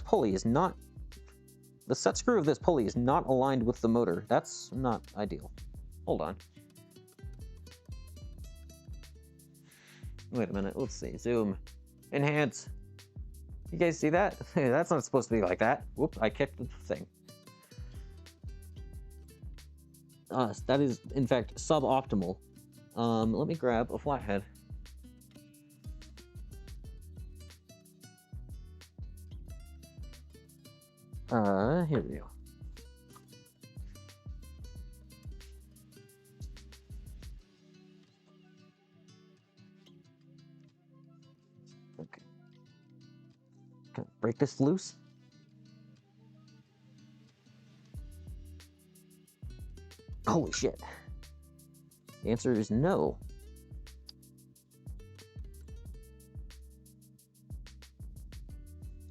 pulley is not... The set screw of this pulley is not aligned with the motor. That's not ideal. Hold on. Wait a minute, let's see. Zoom. Enhance. You guys see that? That's not supposed to be like that. Whoop, I kicked the thing. That is, in fact, suboptimal. Let me grab a flathead. Here we go. Okay. Can I break this loose? Holy shit. The answer is no.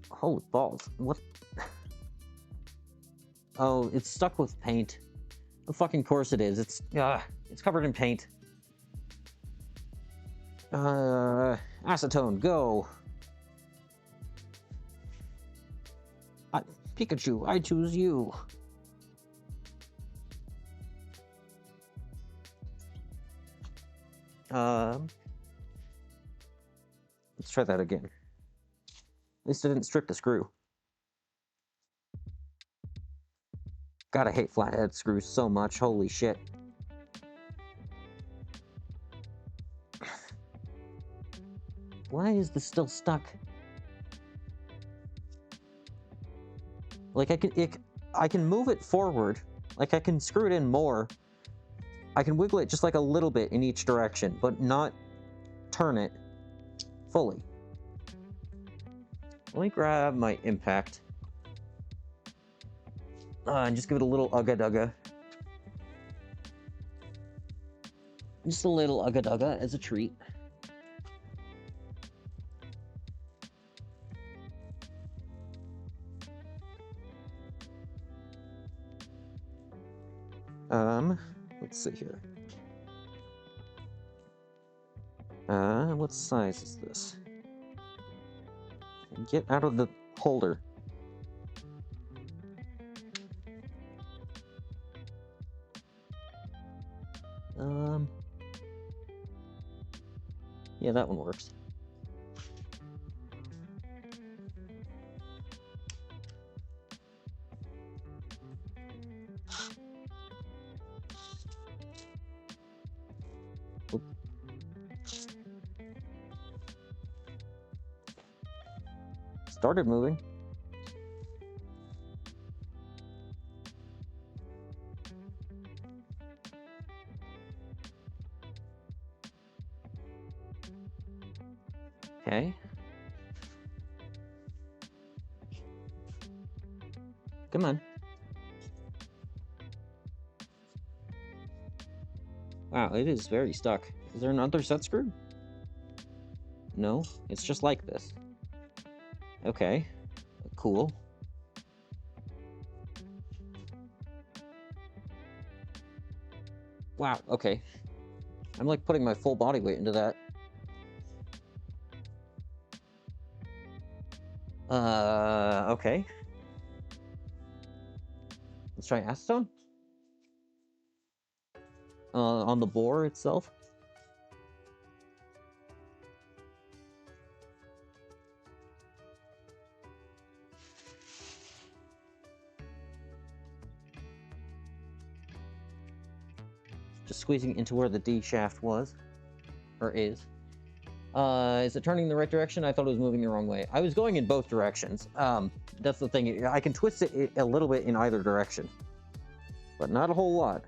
Holy balls. What? Oh, it's stuck with paint. Of fucking course it is. It's covered in paint. Acetone, go. Pikachu, I choose you. Let's try that again. At least I didn't strip the screw. God, I hate flathead screws so much. Holy shit. Why is this still stuck? Like, I can move it forward. Like, I can screw it in more. I can wiggle it just like a little bit in each direction, but not turn it fully. Let me grab my impact. And just give it a little ugga-dugga. Just a little ugga-dugga as a treat. Let's see here. What size is this? Get out of the holder. Yeah, that one works. Oop. Started moving. Okay. Come on. Wow, it is very stuck. Is there another set screw? No, it's just like this. Okay, cool. Wow, okay. I'm like putting my full body weight into that. Okay. Let's try acetone. On the bore itself. Just squeezing into where the D shaft was. Or is. Is it turning in the right direction? I thought it was moving the wrong way. I was going in both directions. That's the thing. I can twist it a little bit in either direction. But not a whole lot.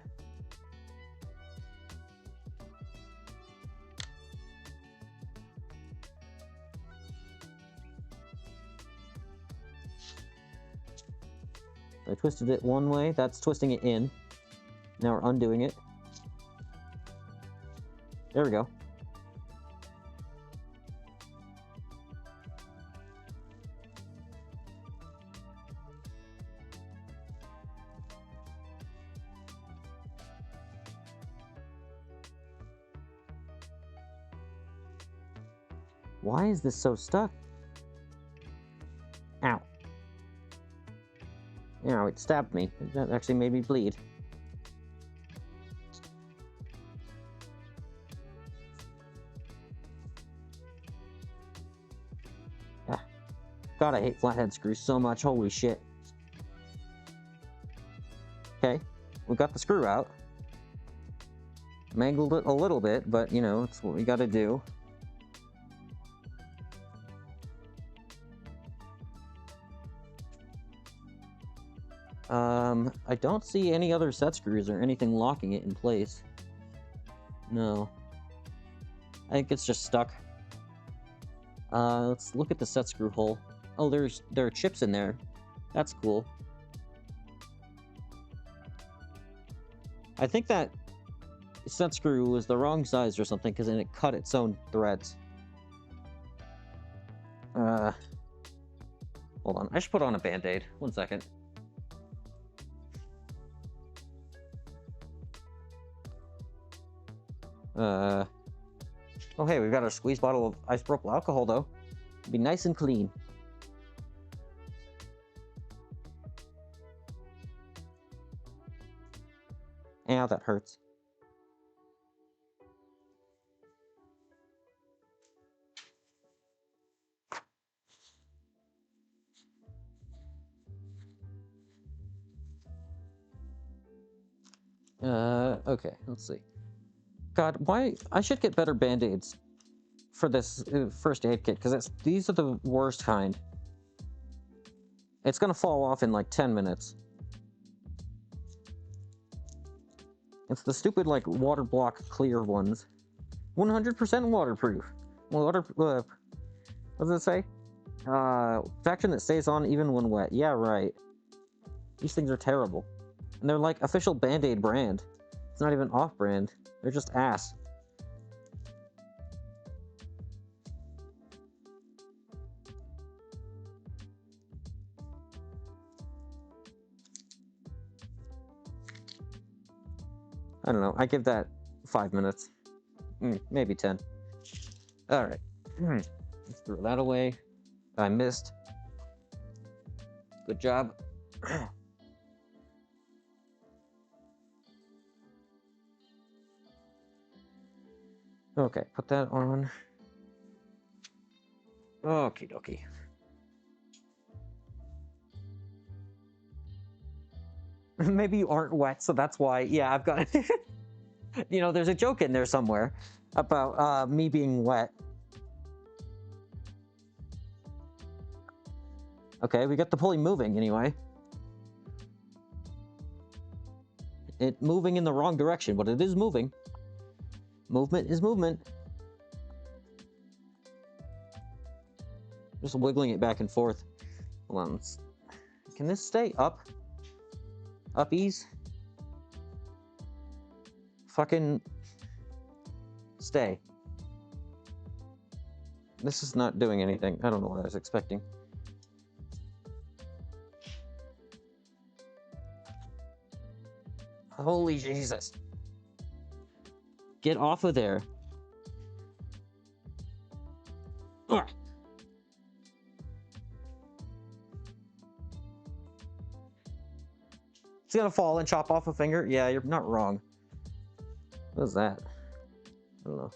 I twisted it one way. That's twisting it in. Now we're undoing it. There we go. Why is this so stuck? Ow. Ow, it stabbed me. That actually made me bleed. Ah. God, I hate flathead screws so much. Holy shit. Okay, we got the screw out. Mangled it a little bit, but, you know, it's what we gotta do. I don't see any other set screws or anything locking it in place. No. I think it's just stuck. Let's look at the set screw hole. Oh, there are chips in there. That's cool. I think that set screw was the wrong size or something, because then it cut its own threads. Hold on. I should put on a band-aid. 1 second. Oh, hey, we've got our squeeze bottle of isopropyl alcohol, though. It'll be nice and clean. Ow, that hurts. Okay, let's see. God, why? I should get better band-aids for this first aid kit, because these are the worst kind. It's gonna fall off in like 10 minutes. It's the stupid, like, water block clear ones. 100% waterproof. What does it say? Faction that stays on even when wet. Yeah, right. These things are terrible. And they're like official Band-Aid brand. It's not even off-brand. They're just ass. I don't know. I give that 5 minutes. Maybe 10. Alright. Let's throw that away. I missed. Good job. Okay, put that on. Okie dokie. Maybe you aren't wet, so that's why. Yeah, I've got... You know, there's a joke in there somewhere about me being wet. Okay, we got the pulley moving anyway. It moving in the wrong direction, but it is moving. Movement is movement. Just wiggling it back and forth. Hold on. Can this stay up? Uppies? Fucking stay. This is not doing anything. I don't know what I was expecting. Holy Jesus. Get off of there. Ugh. It's gonna fall and chop off a finger? Yeah, you're not wrong. What is that? I don't know.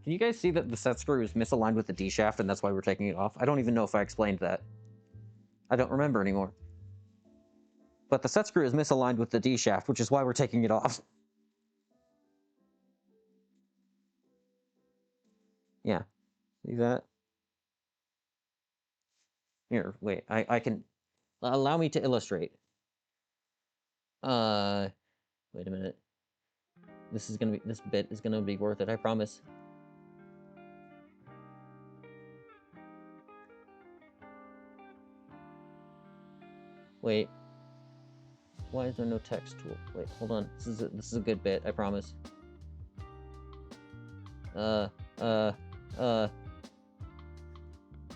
Can you guys see that the set screw is misaligned with the D shaft and that's why we're taking it off? I don't even know if I explained that. I don't remember anymore. But the set screw is misaligned with the D shaft, which is why we're taking it off. Yeah. See that? Here, wait, I can... Allow me to illustrate. Wait a minute. This bit is gonna be worth it, I promise. Wait. Why is there no text tool? Wait, hold on. This is a good bit, I promise.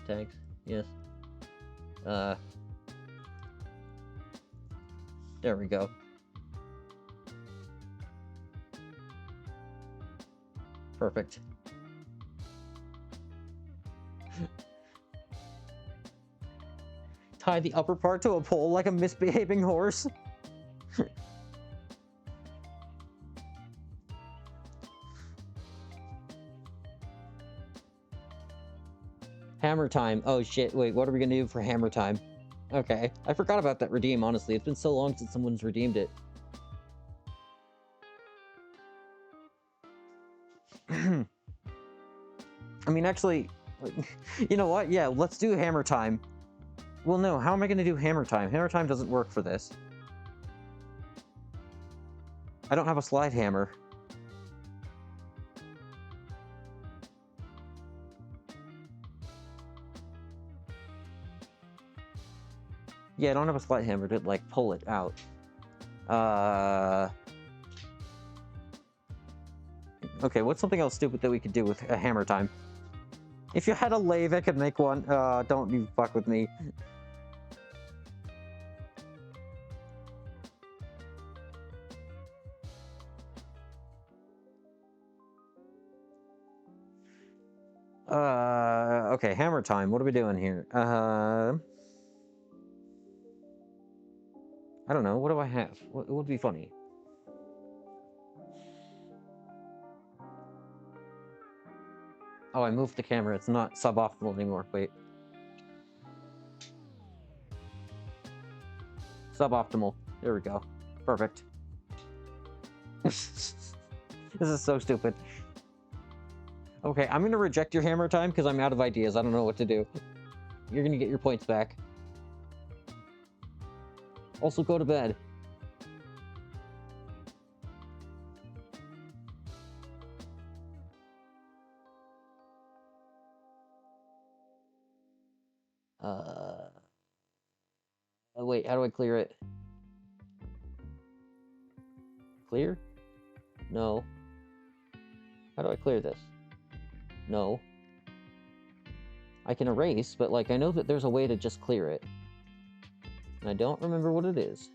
Tags, yes. There we go. Perfect. Tie the upper part to a pole like a misbehaving horse. Hammer time. Oh shit, wait, what are we gonna do for hammer time? Okay, I forgot about that redeem, honestly. It's been so long since someone's redeemed it. I mean, actually, you know what? Yeah, let's do hammer time. Well, no, how am I going to do hammer time? Hammer time doesn't work for this. I don't have a slide hammer. Yeah, I don't have a slide hammer to, like, pull it out. Okay, what's something else stupid that we could do with a hammer time? If you had a lathe, I could make one. Don't you fuck with me. Okay, hammer time. What are we doing here? I don't know. What do I have? What would be funny? Oh, I moved the camera. It's not suboptimal anymore. Wait. Suboptimal. There we go. Perfect. This is so stupid. Okay, I'm gonna reject your hammer time because I'm out of ideas. I don't know what to do. You're gonna get your points back. Also, go to bed. Wait, how do I clear it? Clear? No. How do I clear this? No. I can erase, but, like, I know that there's a way to just clear it. And I don't remember what it is.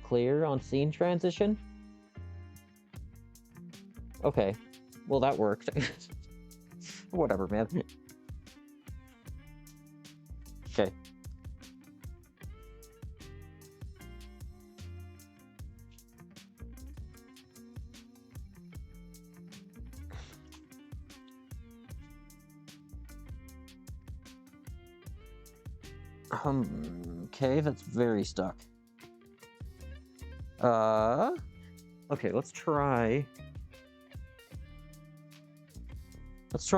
Clear on scene transition? Okay. Well, that worked. Whatever, man. Okay. Okay, that's very stuck. Okay, let's try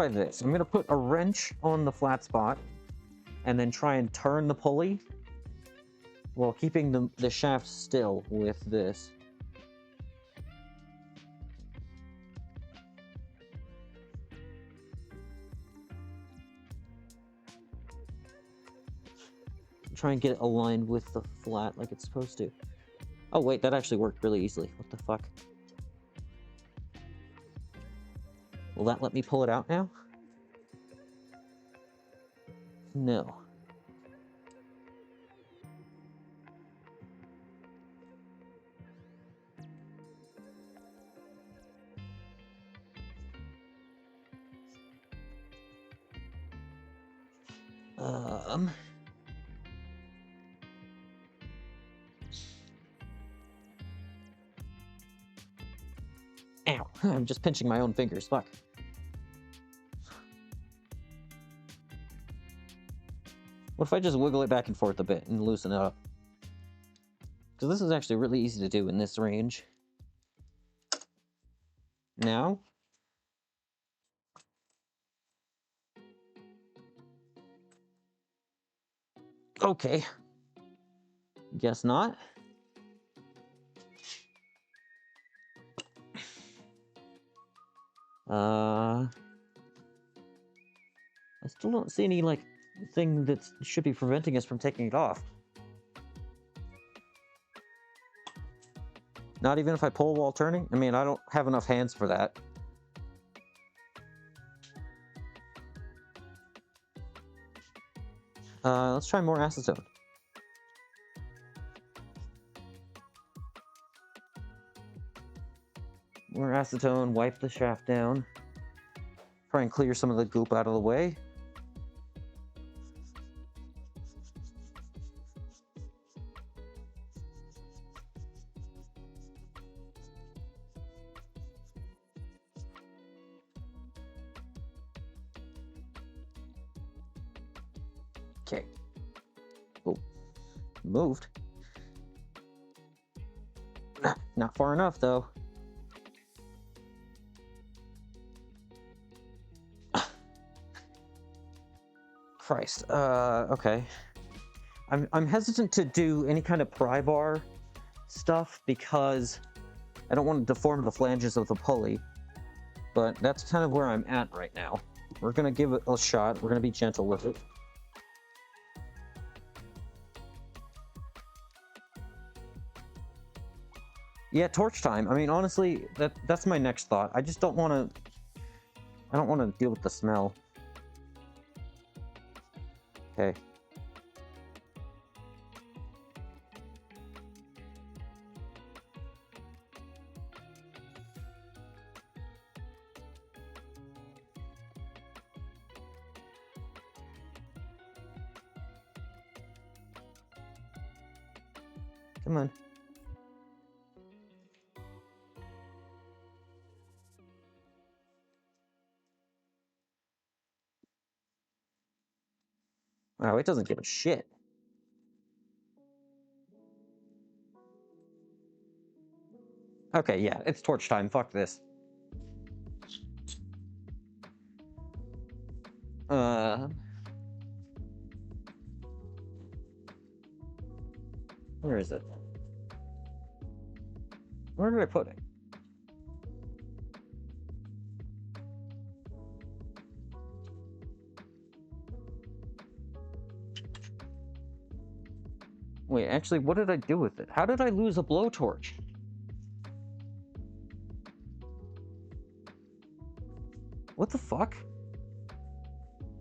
this. I'm gonna put a wrench on the flat spot, and then try and turn the pulley while keeping the shaft still with this. Try and get it aligned with the flat like it's supposed to. Oh wait, that actually worked really easily. What the fuck? Will that let me pull it out now? No. Ow. I'm just pinching my own fingers. Fuck. What if I just wiggle it back and forth a bit and loosen it up? Because this is actually really easy to do in this range. Now? Okay. Guess not. I still don't see any, like, thing that should be preventing us from taking it off. Not even if I pull while turning? I mean, I don't have enough hands for that. Let's try more acetone. More acetone, wipe the shaft down. Try and clear some of the goop out of the way. Okay. Oh, moved. Not far enough, though. Christ. Okay. I'm hesitant to do any kind of pry bar stuff because I don't want to deform the flanges of the pulley. But that's kind of where I'm at right now. We're gonna give it a shot. We're gonna be gentle with it. Yeah, torch time. I mean, honestly, that's my next thought. I just don't want to... I don't want to deal with the smell. Okay. Come on. Wow, it doesn't give a shit. Okay, yeah, it's torch time. Fuck this. Where is it? Where did I put it? Wait, actually, what did I do with it? How did I lose a blowtorch? What the fuck?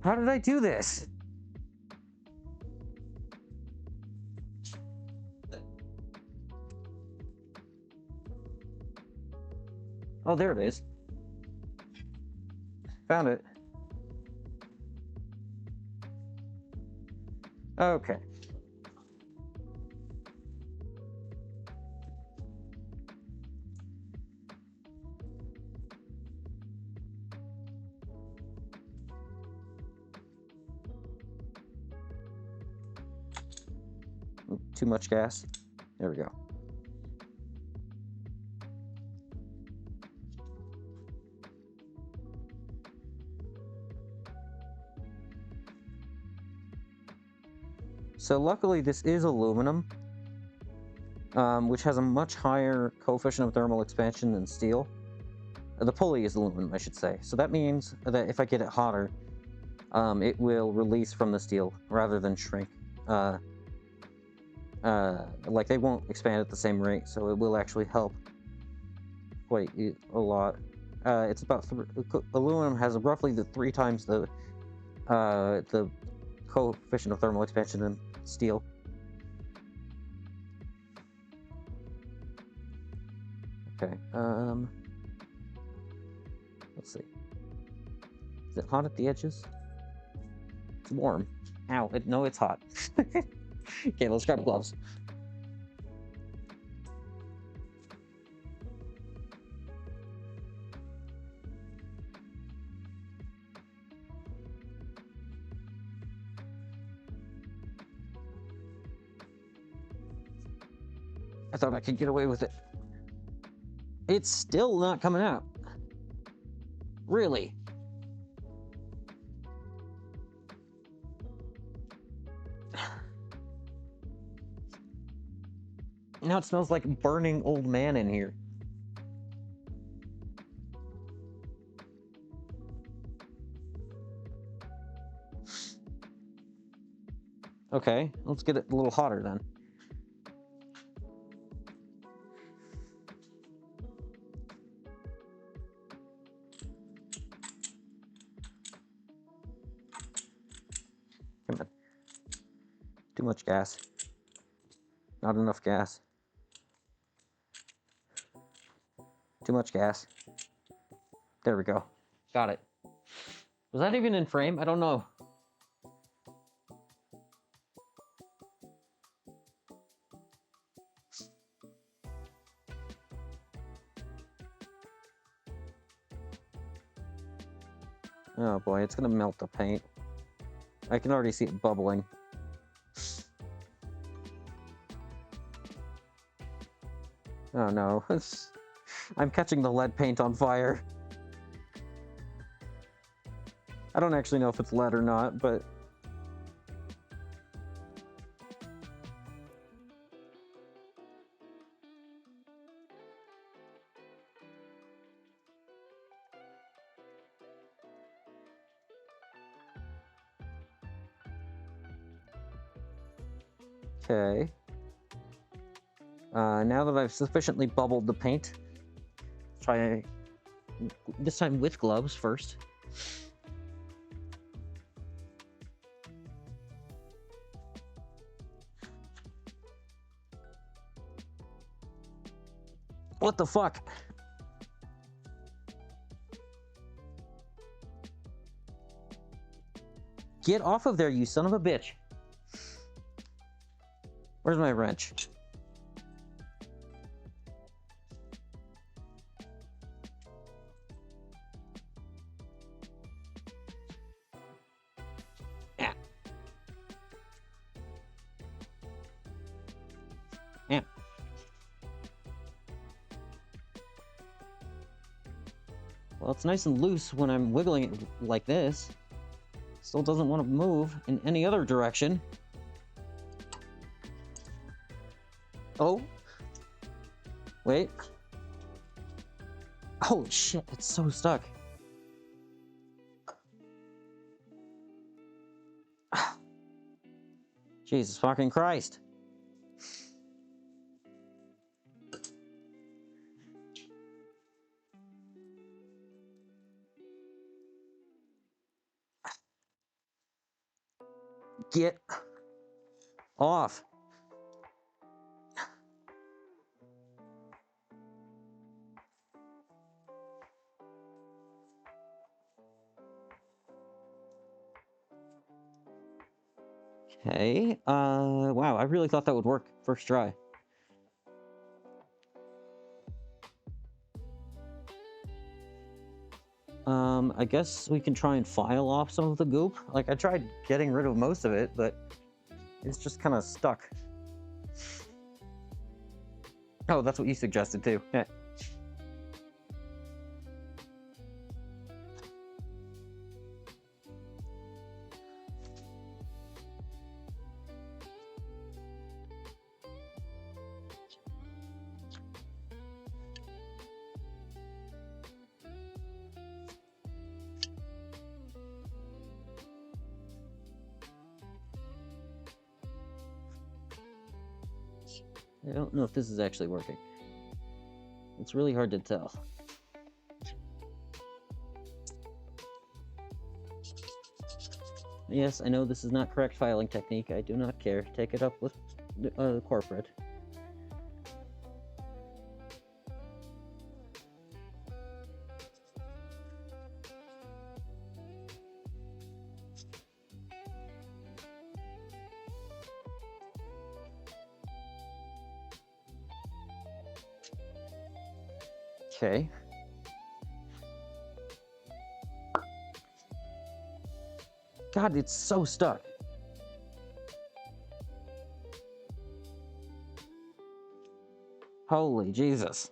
How did I do this? Oh, there it is. Found it. Okay. Too much gas. There we go. So luckily this is aluminum, which has a much higher coefficient of thermal expansion than steel. The pulley is aluminum, I should say. So that means that if I get it hotter, it will release from the steel rather than shrink. Like they won't expand at the same rate, so it will actually help quite a lot. It's about aluminum has roughly the 3 times the coefficient of thermal expansion than steel. Okay. Let's see. Is it hot at the edges? It's warm. Ow! No, it's hot. Okay, let's grab gloves. I thought I could get away with it. It's still not coming out. Really? Now it smells like burning old man in here. Okay, let's get it a little hotter then. Come on. Too much gas. Not enough gas. Too much gas. There we go. Got it. Was that even in frame? I don't know. Oh boy, it's gonna melt the paint. I can already see it bubbling. Oh no, I'm catching the lead paint on fire. I don't actually know if it's lead or not, but... Okay. Now that I've sufficiently bubbled the paint, try this time with gloves first. What the fuck? Get off of there, you son of a bitch. Where's my wrench? Ah. Yeah. Well, it's nice and loose when I'm wiggling it like this. Still doesn't want to move in any other direction. Oh. Wait. Holy shit, it's so stuck. Jesus fucking Christ. Get off. Okay, wow, I really thought that would work first try. I guess we can try and file off some of the goop. Like, I tried getting rid of most of it, but it's just kind of stuck. Oh, that's what you suggested too. Yeah. I don't know if this is actually working. It's really hard to tell. Yes, I know this is not correct filing technique. I do not care. Take it up with corporate. Okay. God, it's so stuck. Holy Jesus.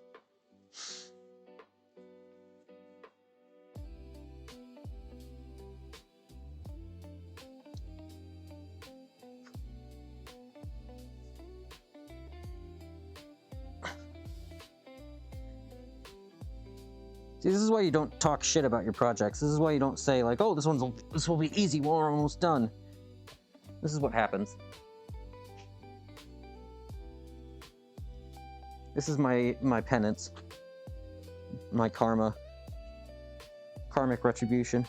See, this is why you don't talk shit about your projects. This is why you don't say like, "Oh, this will be easy. We're almost done." This is what happens. This is my penance, my karma, karmic retribution.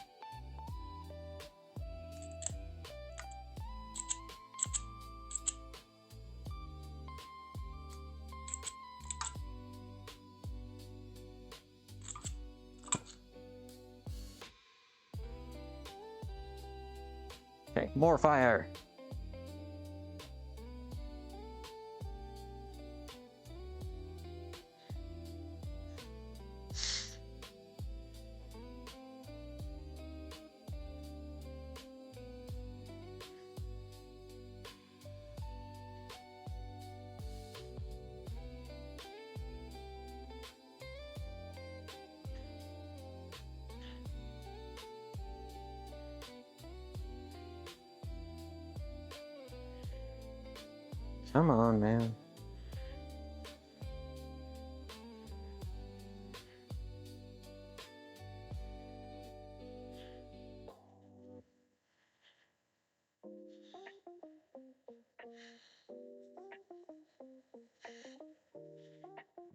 Okay, more fire. Come on, man.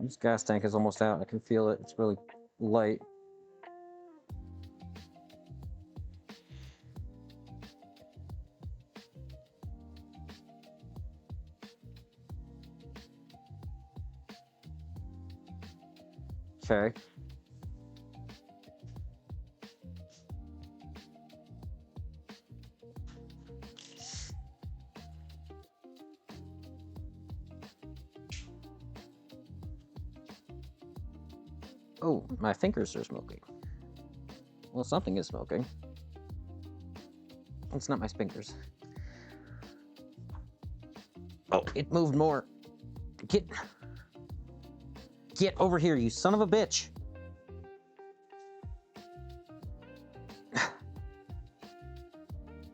This gas tank is almost out. I can feel it. It's really light. Okay. Oh, my fingers are smoking. Well, something is smoking. It's not my fingers. Oh, it moved more. Get over here, you son of a bitch!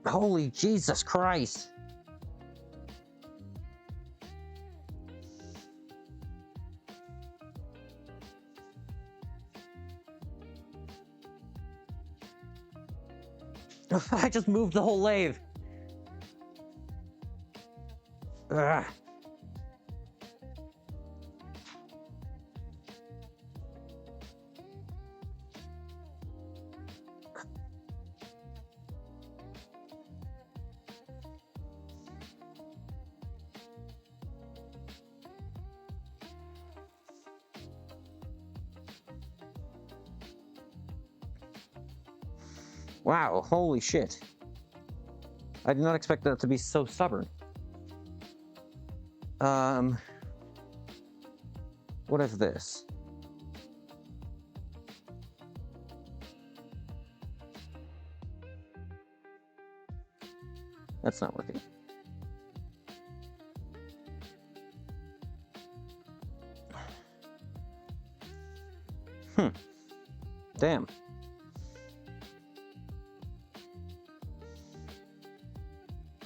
Holy Jesus Christ! I just moved the whole lathe! Ugh. Wow, holy shit. I did not expect that to be so stubborn. What is this? That's not working. Damn.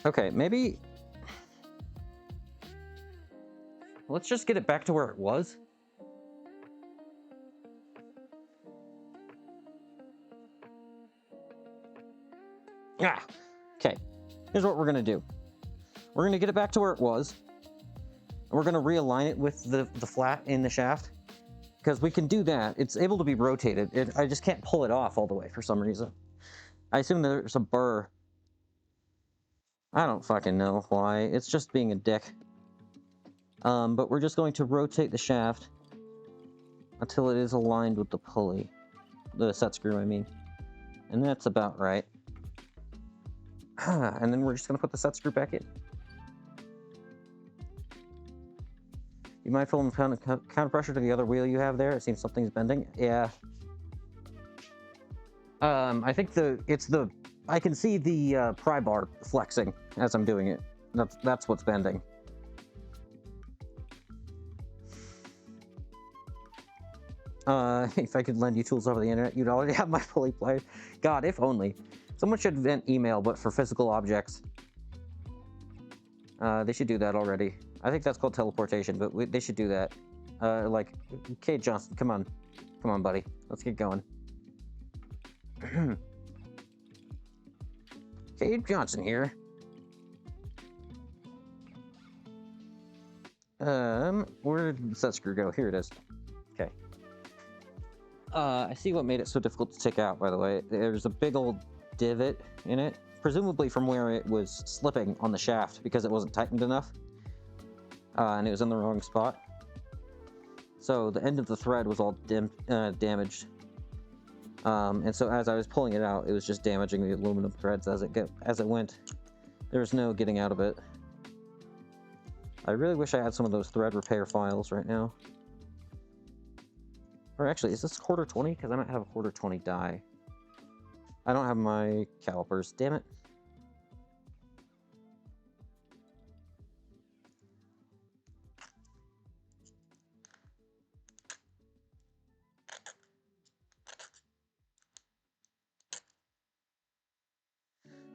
Okay, maybe... Let's just get it back to where it was. Ah! Okay, here's what we're gonna do. We're gonna get it back to where it was. And we're gonna realign it with the flat in the shaft. Because we can do that. It's able to be rotated. I just can't pull it off all the way for some reason. I assume there's a burr. I don't fucking know why. It's just being a dick. But we're just going to rotate the shaft until it is aligned with the pulley. The set screw, I mean. And that's about right. And then we're just going to put the set screw back in. You mindful of counter pressure to the other wheel you have there? It seems something's bending. Yeah. I think I can see the pry bar flexing as I'm doing it. That's what's bending. If I could lend you tools over the internet, you'd already have my pulley pliers. God, if only. Someone should invent email, but for physical objects. They should do that already. I think that's called teleportation, but they should do that. Like, Kate Johnson, come on. Come on, buddy. Let's get going. Kate Johnson here. Where did the set screw go? Here it is. Okay. I see what made it so difficult to take out, by the way. There's a big old divot in it, presumably from where it was slipping on the shaft because it wasn't tightened enough. And it was in the wrong spot. So the end of the thread was all damaged. And so as I was pulling it out, it was just damaging the aluminum threads as it went. There was no getting out of it. I really wish I had some of those thread repair files right now. Or actually, is this quarter 20? Because I might have a quarter 20 die. I don't have my calipers, damn it.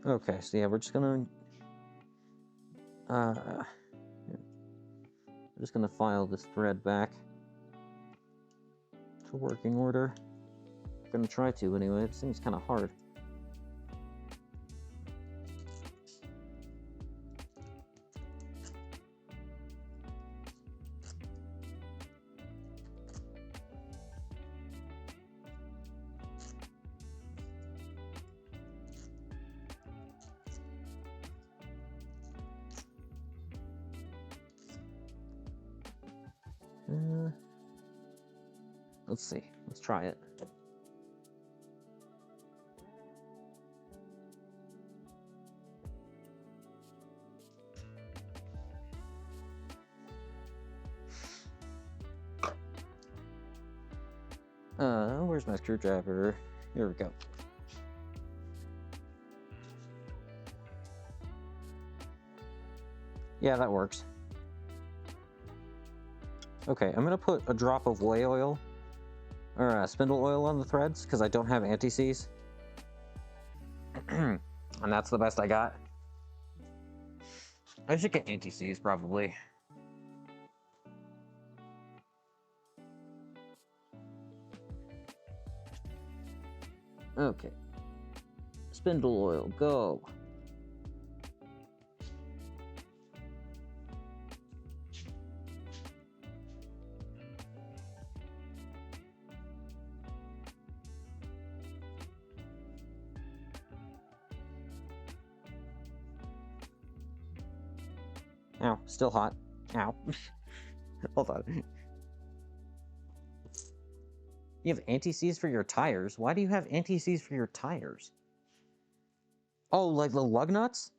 Okay, so yeah, we're just gonna just gonna file this thread back to working order. I'm gonna try to anyway. It seems kind of hard. Let's see. Let's try it. Where's my screwdriver? Here we go. Yeah, that works. Okay, I'm gonna put a drop of whey oil, or spindle oil on the threads, because I don't have anti-seize. And that's the best I got. I should get anti-seize, probably. Okay. Spindle oil, go. Ow, still hot. Ow. Hold on. You have anti-seize for your tires? Why do you have anti-seize for your tires? Oh, like the lug nuts?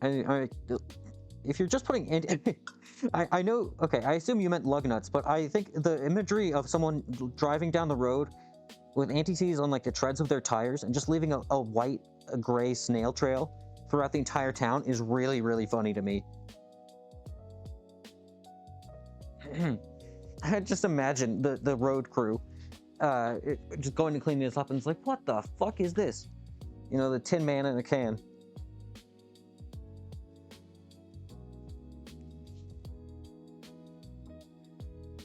If you're just putting anti... I know, okay, I assume you meant lug nuts, but I think the imagery of someone driving down the road with anti-seize on like the treads of their tires and just leaving a white, a gray snail trail throughout the entire town is really, really funny to me. I just imagine the road crew just going to clean this up and it's like, what the fuck is this? You know, the Tin Man in a can.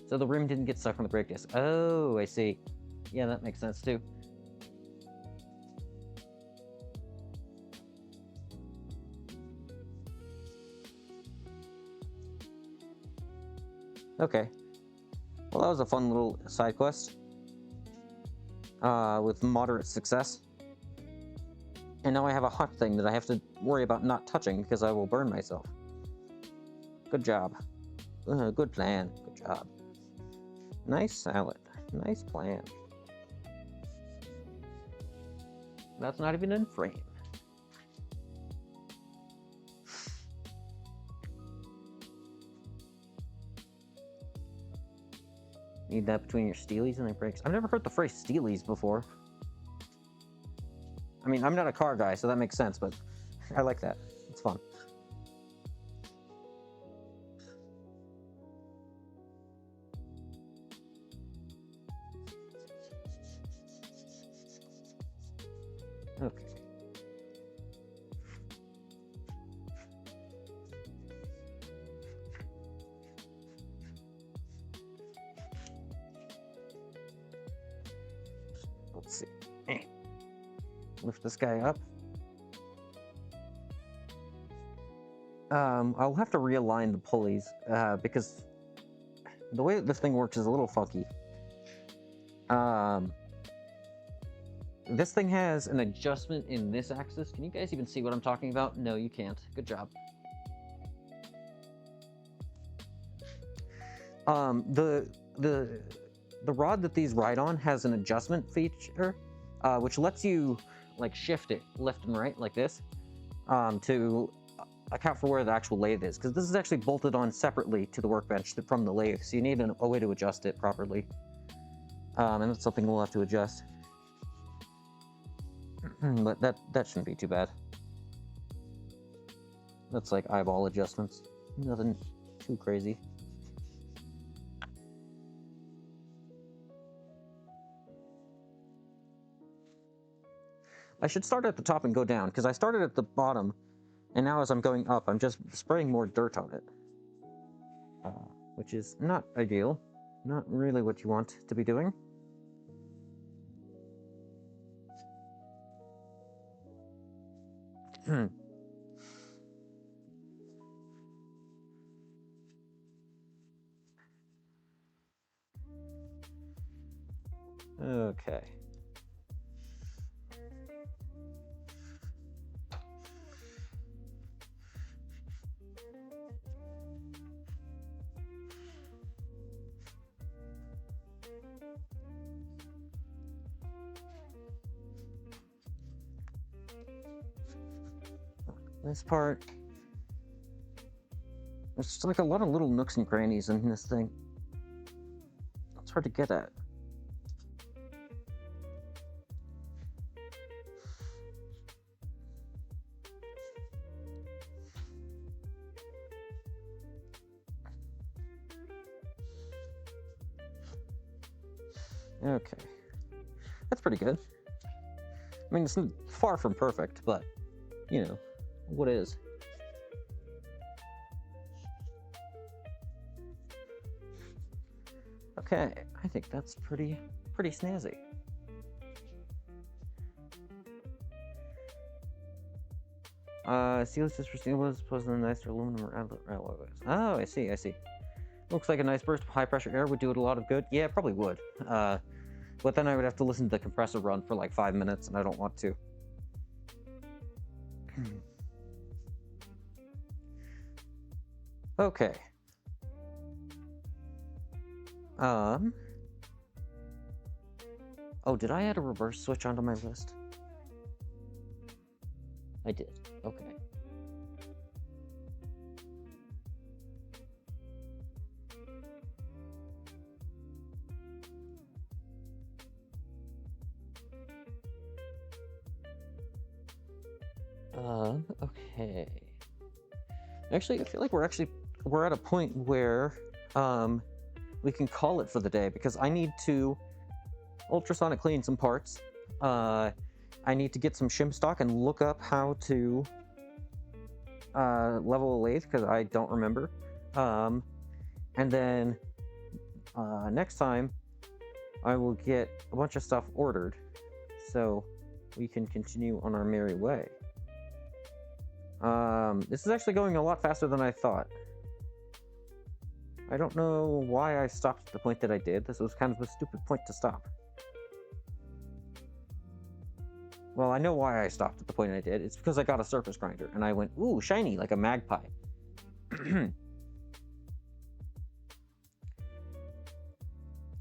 So the rim didn't get stuck on the brake disc. Oh, I see. Yeah, that makes sense too. Okay. Well, that was a fun little side quest. With moderate success. And now I have a hot thing that I have to worry about not touching because I will burn myself. Good job. Good plan. Good job. Nice salad. Nice plan. That's not even in frame. Need that between your steelies and their brakes. I've never heard the phrase steelies before. I mean, I'm not a car guy, so that makes sense, but I like that. It's fun. Okay. Let's see. Lift this guy up. I'll have to realign the pulleys because the way that this thing works is a little funky. This thing has an adjustment in this axis. Can you guys even see what I'm talking about? No, you can't. Good job. The rod that these ride on has an adjustment feature, which lets you like shift it left and right like this, to account for where the actual lathe is, because this is actually bolted on separately to the workbench from the lathe, so you need a way to adjust it properly. And that's something we'll have to adjust. But that shouldn't be too bad. That's like eyeball adjustments. Nothing too crazy. I should start at the top and go down, because I started at the bottom, and now as I'm going up, I'm just spraying more dirt on it. Which is not ideal. Not really what you want to be doing. Okay. This part, there's just like a lot of little nooks and crannies in this thing. It's hard to get at. Okay. That's pretty good. I mean, it's far from perfect, but, you know, what is? Okay, I think that's pretty snazzy. Sealers just for sealers, opposed to the nicer aluminum or alloys. Oh, I see. Looks like a nice burst of high-pressure air would do it a lot of good. Yeah, it probably would. But then I would have to listen to the compressor run for like 5 minutes, and I don't want to. Okay. Oh, did I add a reverse switch onto my list? I did. Okay. Okay. Actually, I feel like we're at a point where we can call it for the day, because I need to ultrasonic clean some parts. I need to get some shim stock and look up how to level a lathe, because I don't remember. And then next time I will get a bunch of stuff ordered so we can continue on our merry way. This is actually going a lot faster than I thought. I don't know why I stopped at the point that I did. This was kind of a stupid point to stop. Well, I know why I stopped at the point I did. It's because I got a surface grinder, and I went, ooh, shiny, like a magpie.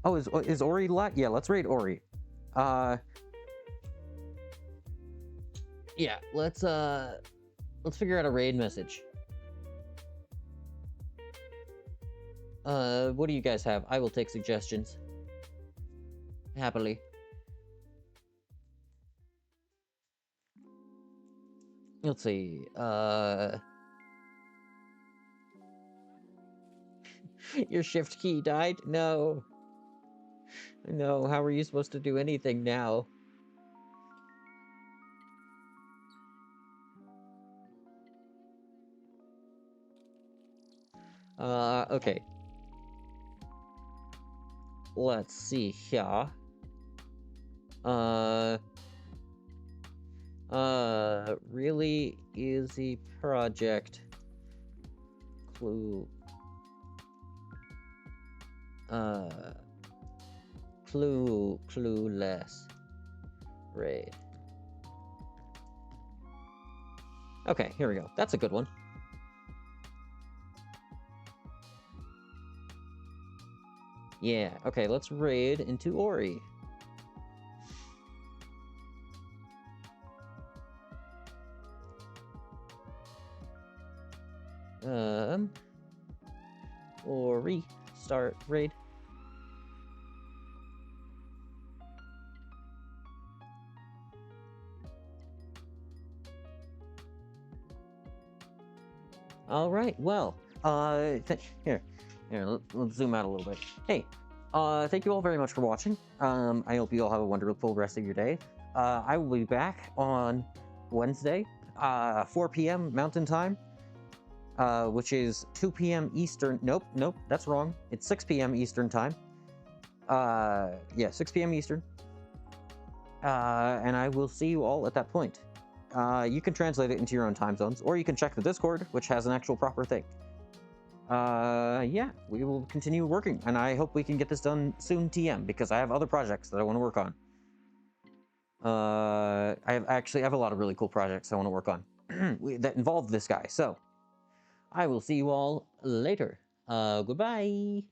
Oh, is Ori live? Yeah, let's raid Ori. Yeah, let's figure out a raid message. What do you guys have? I will take suggestions. Happily. Let's see, your shift key died? No. No, how are you supposed to do anything now? Okay. Let's see here. Really easy project. Clueless raid. Okay, here we go. That's a good one. Yeah, okay, let's raid into Ori. Ori, start raid. All right, well, here, let's zoom out a little bit. Hey, thank you all very much for watching. I hope you all have a wonderful rest of your day. I will be back on Wednesday, 4 p.m. Mountain Time, which is 2 p.m. Eastern. Nope, that's wrong. It's 6 p.m. Eastern Time. Yeah, 6 p.m. Eastern. And I will see you all at that point. You can translate it into your own time zones, or you can check the Discord, which has an actual proper thing. Yeah, we will continue working, and I hope we can get this done soon, TM, because I have other projects that I want to work on. I have a lot of really cool projects I want to work on that involve this guy. So I will see you all later. Goodbye.